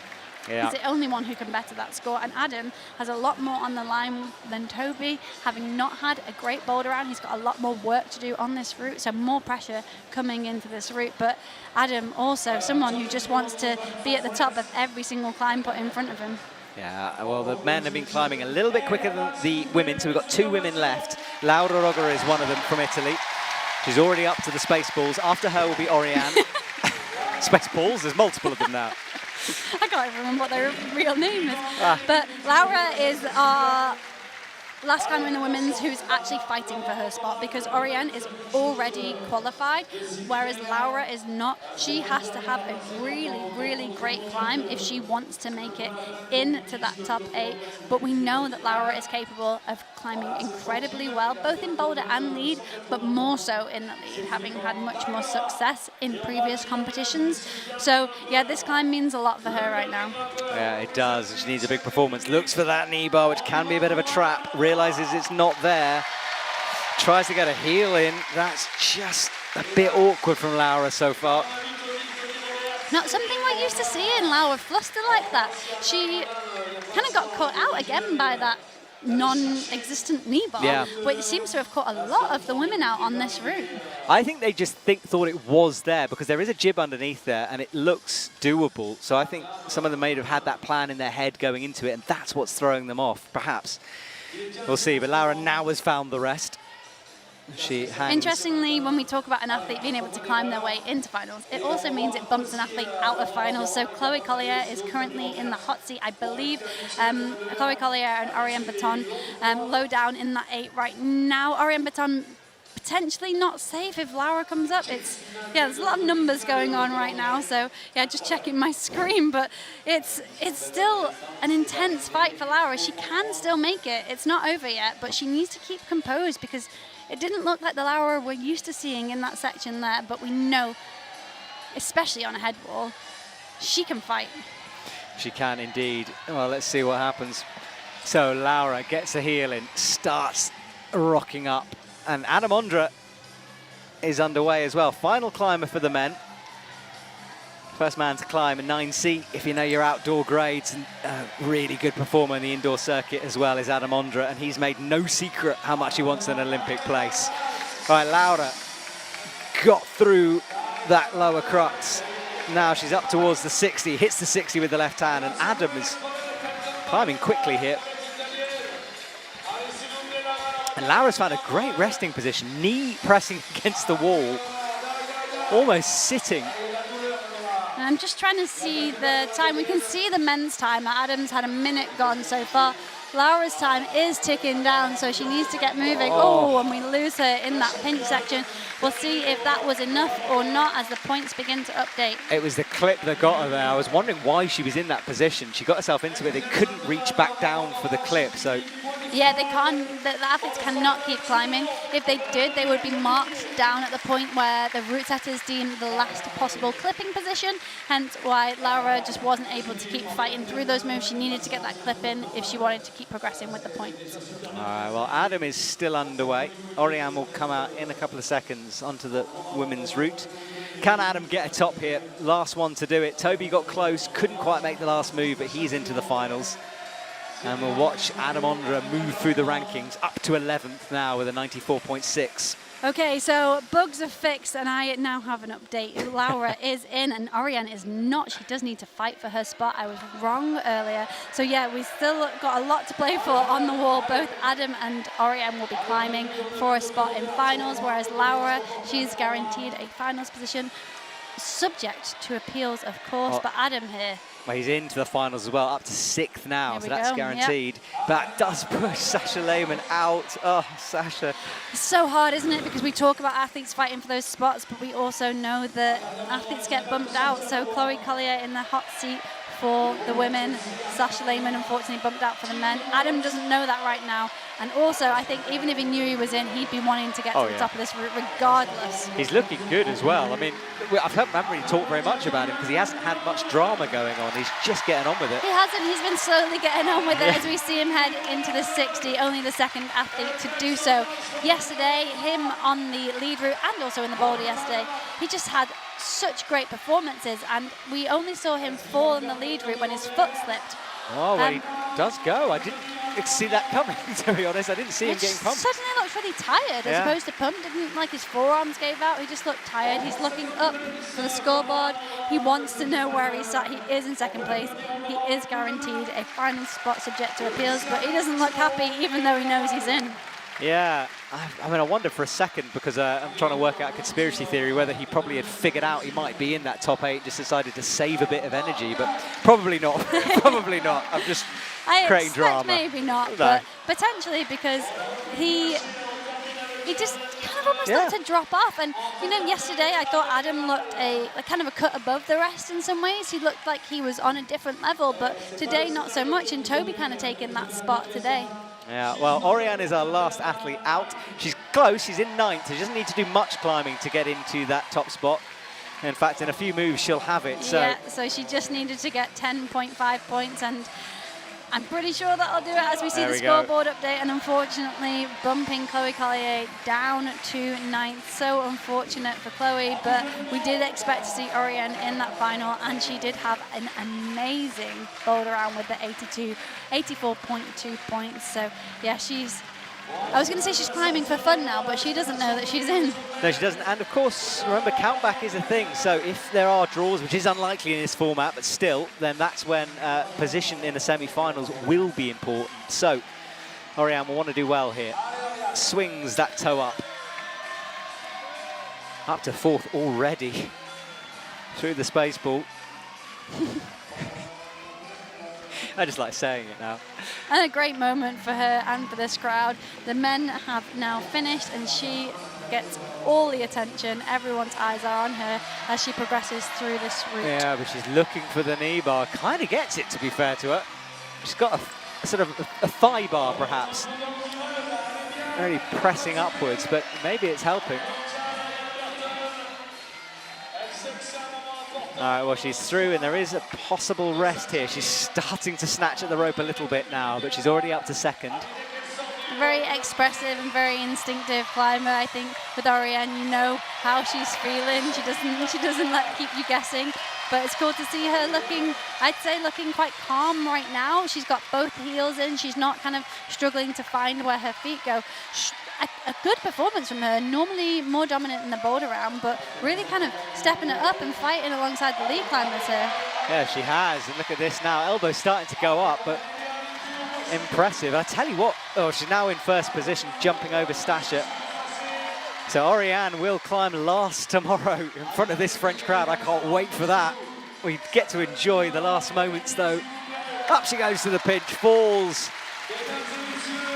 Yeah. He's the only one who can better that score, and Adam has a lot more on the line than Toby, having not had a great Boulder round. He's got a lot more work to do on this route, so more pressure coming into this route. But Adam also someone who just wants to be at the top of every single climb put in front of him. Yeah, well, the men have been climbing a little bit quicker than the women, so we've got 2 women left. Laura Rogger is one of them from Italy. She's already up to the space balls. After her will be Oriane. Space Balls, there's multiple of them now. I can't even remember what their real name is. But Laura is our last climber in the women's who's actually fighting for her spot, because Oriane is already qualified, whereas Laura is not. She has to have a really, really great climb if she wants to make it into that top 8. But we know that Laura is capable of climbing incredibly well, both in Boulder and Lead, but more so in the Lead, having had much more success in previous competitions. So yeah, this climb means a lot for her right now. Yeah, it does. She needs a big performance. Looks for that knee bar, which can be a bit of a trap. Realizes it's not there. Tries to get a heel in. That's just a bit awkward from Laura so far. Not something we're used to seeing Laura fluster like that. She kind of got caught out again by that non-existent knee bar, which seems to have caught a lot of the women out on this route. I think they just thought it was there, because there is a jib underneath there and it looks doable. So I think some of them may have had that plan in their head going into it, and that's what's throwing them off, perhaps. We'll see, but Laura now has found the rest. She hangs. Interestingly, when we talk about an athlete being able to climb their way into finals, it also means it bumps an athlete out of finals. So Chloe Collier is currently in the hot seat, I believe. Chloe Collier and Oriane Baton low down in that 8 right now. Oriane Baton potentially not safe if Laura comes up. There's a lot of numbers going on right now, so yeah, just checking my screen, but it's still an intense fight for Laura. She can still make it. It's not over yet, but she needs to keep composed, because it didn't look like the Laura we're used to seeing in that section there, but we know, especially on a head wall, she can fight. She can indeed. Well, let's see what happens. So Laura gets a heel in, starts rocking up, and Adam Ondra is underway as well. Final climber for the men. First man to climb a 9C, if you know your outdoor grades, and a really good performer in the indoor circuit as well is Adam Ondra, and he's made no secret how much he wants an Olympic place. All right, Laura got through that lower crux. Now she's up towards the 60, hits the 60 with the left hand, and Adam is climbing quickly here. And Laura's found a great resting position, knee pressing against the wall, almost sitting. And I'm just trying to see the time. We can see the men's time. Adam's had a minute gone so far. Laura's time is ticking down, so she needs to get moving. Oh, and we lose her in that pinch section. We'll see if that was enough or not as the points begin to update. It was the clip that got her there. I was wondering why she was in that position. She got herself into it. They couldn't reach back down for the clip, so... Yeah, they can't. The athletes cannot keep climbing. If they did, they would be marked down at the point where the route setters deemed the last possible clipping position, hence why Laura just wasn't able to keep fighting through those moves. She needed to get that clip in if she wanted to keep progressing with the points. All right, well, Adam is still underway. Oriane will come out in a couple of seconds onto the women's route. Can Adam get a top here? Last one to do it. Toby got close, couldn't quite make the last move, but he's into the finals. And we'll watch Adam Ondra move through the rankings up to 11th now with a 94.6. Okay, so bugs are fixed, and I now have an update. Laura is in, and Oriane is not. She does need to fight for her spot. I was wrong earlier. So yeah, we still got a lot to play for on the wall. Both Adam and Oriane will be climbing for a spot in finals, whereas Laura, she's guaranteed a finals position, subject to appeals, of course. But Adam here... Well, he's into the finals as well, up to 6th now, so that's guaranteed. Yep. But that does push Sasha Lehmann out. Oh, Sasha. It's so hard, isn't it? Because we talk about athletes fighting for those spots, but we also know that athletes get bumped out. So Chloe Collier in the hot seat for the women. Sasha Lehmann, unfortunately, bumped out for the men. Adam doesn't know that right now. And also, I think even if he knew he was in, he'd be wanting to get to the top of this route regardless. He's looking good as well. I mean, I haven't really talked very much about him because he hasn't had much drama going on. He's just getting on with it. He hasn't. He's been slowly getting on with it as we see him head into the 60, only the second athlete to do so. Yesterday, him on the lead route and also in the boulder yesterday, he just had such great performances, and we only saw him fall in the lead route when his foot slipped. Oh, well, he does go. I didn't see that coming, to be honest. I didn't see him getting pumped. He suddenly looked really tired as opposed to pumped. Didn't like his forearms gave out. He just looked tired. He's looking up for the scoreboard. He wants to know where he's at. He is in second place. He is guaranteed a final spot subject to appeals, but he doesn't look happy even though he knows he's in. Yeah, I mean, I wonder for a second, because I'm trying to work out a conspiracy theory, whether he probably had figured out he might be in that top 8, just decided to save a bit of energy, but probably not. Probably not. I'm just creating drama. Maybe not, No. but potentially, because he just kind of almost looked to drop off. And, you know, yesterday I thought Adam looked a kind of a cut above the rest in some ways. He looked like he was on a different level, but today not so much, and Toby kind of taking that spot today. Yeah, well, Oriane is our last athlete out. She's close, she's in 9th, so she doesn't need to do much climbing to get into that top spot. In fact, in a few moves, she'll have it. Yeah, so she just needed to get 10.5 points, and I'm pretty sure that'll do it as we see the scoreboard update. And unfortunately, bumping Chloe Collier down to 9th. So unfortunate for Chloe, but we did expect to see Oriane in that final, and she did have an amazing boulder round with the 84.2 points. So yeah, I was going to say she's climbing for fun now, but she doesn't know that she's in. No, she doesn't. And of course, remember, countback is a thing. So if there are draws, which is unlikely in this format, but still, then that's when position in the semi-finals will be important. So Oriane will want to do well here. Swings that toe up. Up to 4th already. Through the space ball. I just like saying it now. And a great moment for her and for this crowd. The men have now finished, and she gets all the attention. Everyone's eyes are on her as she progresses through this route. Yeah, but she's looking for the knee bar. Kind of gets it, to be fair to her. She's got a sort of a thigh bar, perhaps. Really pressing upwards, but maybe it's helping. All right, well, she's through, and there is a possible rest here. She's starting to snatch at the rope a little bit now, but she's already up to 2nd. Very expressive and very instinctive climber. I think with Oriane, you know how she's feeling. She doesn't keep you guessing. But it's cool to see her looking, I'd say, looking quite calm right now. She's got both heels in. She's not kind of struggling to find where her feet go. A good performance from her, normally more dominant in the boulder round, but really kind of stepping it up and fighting alongside the lead climbers here. Yeah, she has. And look at this now. Elbow's starting to go up, but impressive. I tell you what, she's now in 1st position, jumping over Stasha. So Oriane will climb last tomorrow in front of this French crowd. I can't wait for that. We get to enjoy the last moments, though. Up she goes to the pinch, falls.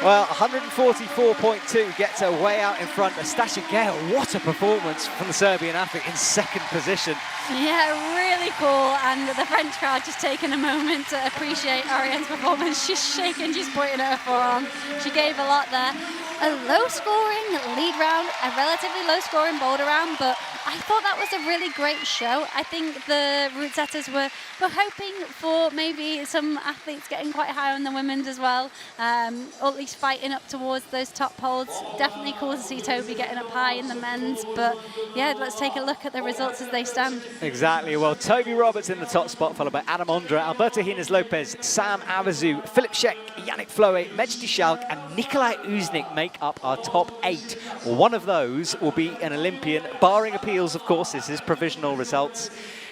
Well, 144.2 gets her way out in front. Stasha Gale, what a performance from the Serbian athlete in 2nd position. Yeah, really cool. And the French crowd just taking a moment to appreciate Oriane's performance. She's shaking, she's pointing at her forearm. She gave a lot there. A low-scoring lead round, a relatively low-scoring boulder round, but I thought that was a really great show. I think the route setters were hoping for maybe some athletes getting quite high on the women's as well, or at least fighting up towards those top holds. Definitely cool to see Toby getting up high in the men's, but yeah, let's take a look at the results as they stand. Exactly. Well, Toby Roberts in the top spot, followed by Adam Ondra, Alberto Hines Lopez, Sam Avazu, Philip Sheck, Yannick Floe, Mejdi Schalk, and Nikolai Uznik make up our top 8. One of those will be an Olympian, barring appeals, of course. This is provisional results.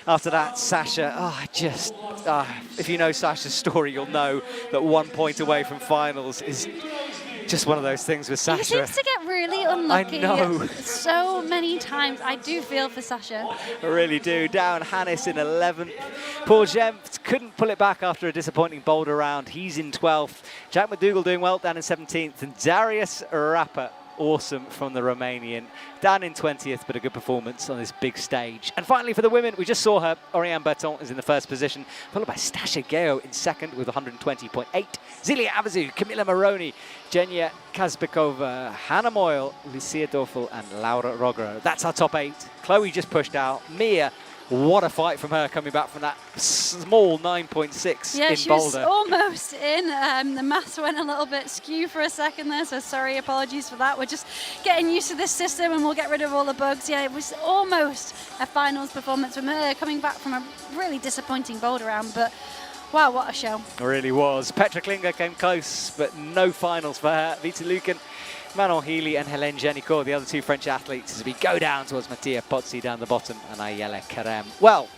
After that, Sasha, if you know Sasha's story, you'll know that 1 point away from finals is just one of those things with Sasha. He seems to get really unlucky. I know. So many times. I do feel for Sasha. I really do. Down Hannes in 11th. Paul Jempt couldn't pull it back after a disappointing boulder round. He's in 12th. Jack McDougall doing well down in 17th. And Darius Rappa, awesome from the Romanian, down in 20th, but a good performance on this big stage. And finally for the women, we just saw her. Oriane Berton is in the 1st position, followed by Stasha Geo in 2nd with 120.8. Zilia Avazu, Camilla Moroni, Jenya Kazbekova, Hannah Moyle, Lucia Dorfel, and Laura Rogero. That's our top 8. Chloe just pushed out. Mia, what a fight from her coming back from that small 9.6 yeah, in she Boulder. Was almost in. The maths went a little bit skew for a second there, so sorry, apologies for that. We're just getting used to this system and we'll get rid of all the bugs. Yeah, it was almost a finals performance from her, coming back from a really disappointing Boulder round, but wow, what a show. It really was. Petra Klinger came close, but no finals for her. Vita Lucan, Manon Healy and Hélène Génicourt, the other 2 French athletes, as we go down towards Mattia Pozzi down the bottom and Ayala Karem. Well,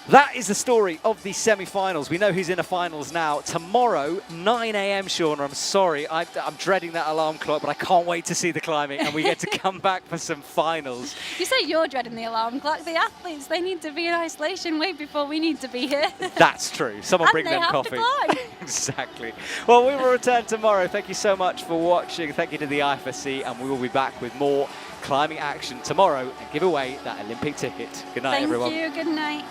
That is the story of the semi-finals. We know who's in the finals now. Tomorrow, 9 a.m, Shauna, I'm sorry. I'm dreading that alarm clock, but I can't wait to see the climbing, and we get to come back for some finals. You say you're dreading the alarm clock. The athletes, they need to be in isolation way before we need to be here. That's true. Someone bring them coffee. And they have to climb. Exactly. Well, we will return tomorrow. Thank you so much for watching. Thank you to the IFSC, and we will be back with more climbing action tomorrow and give away that Olympic ticket. Good night, everyone. Thank you. Good night.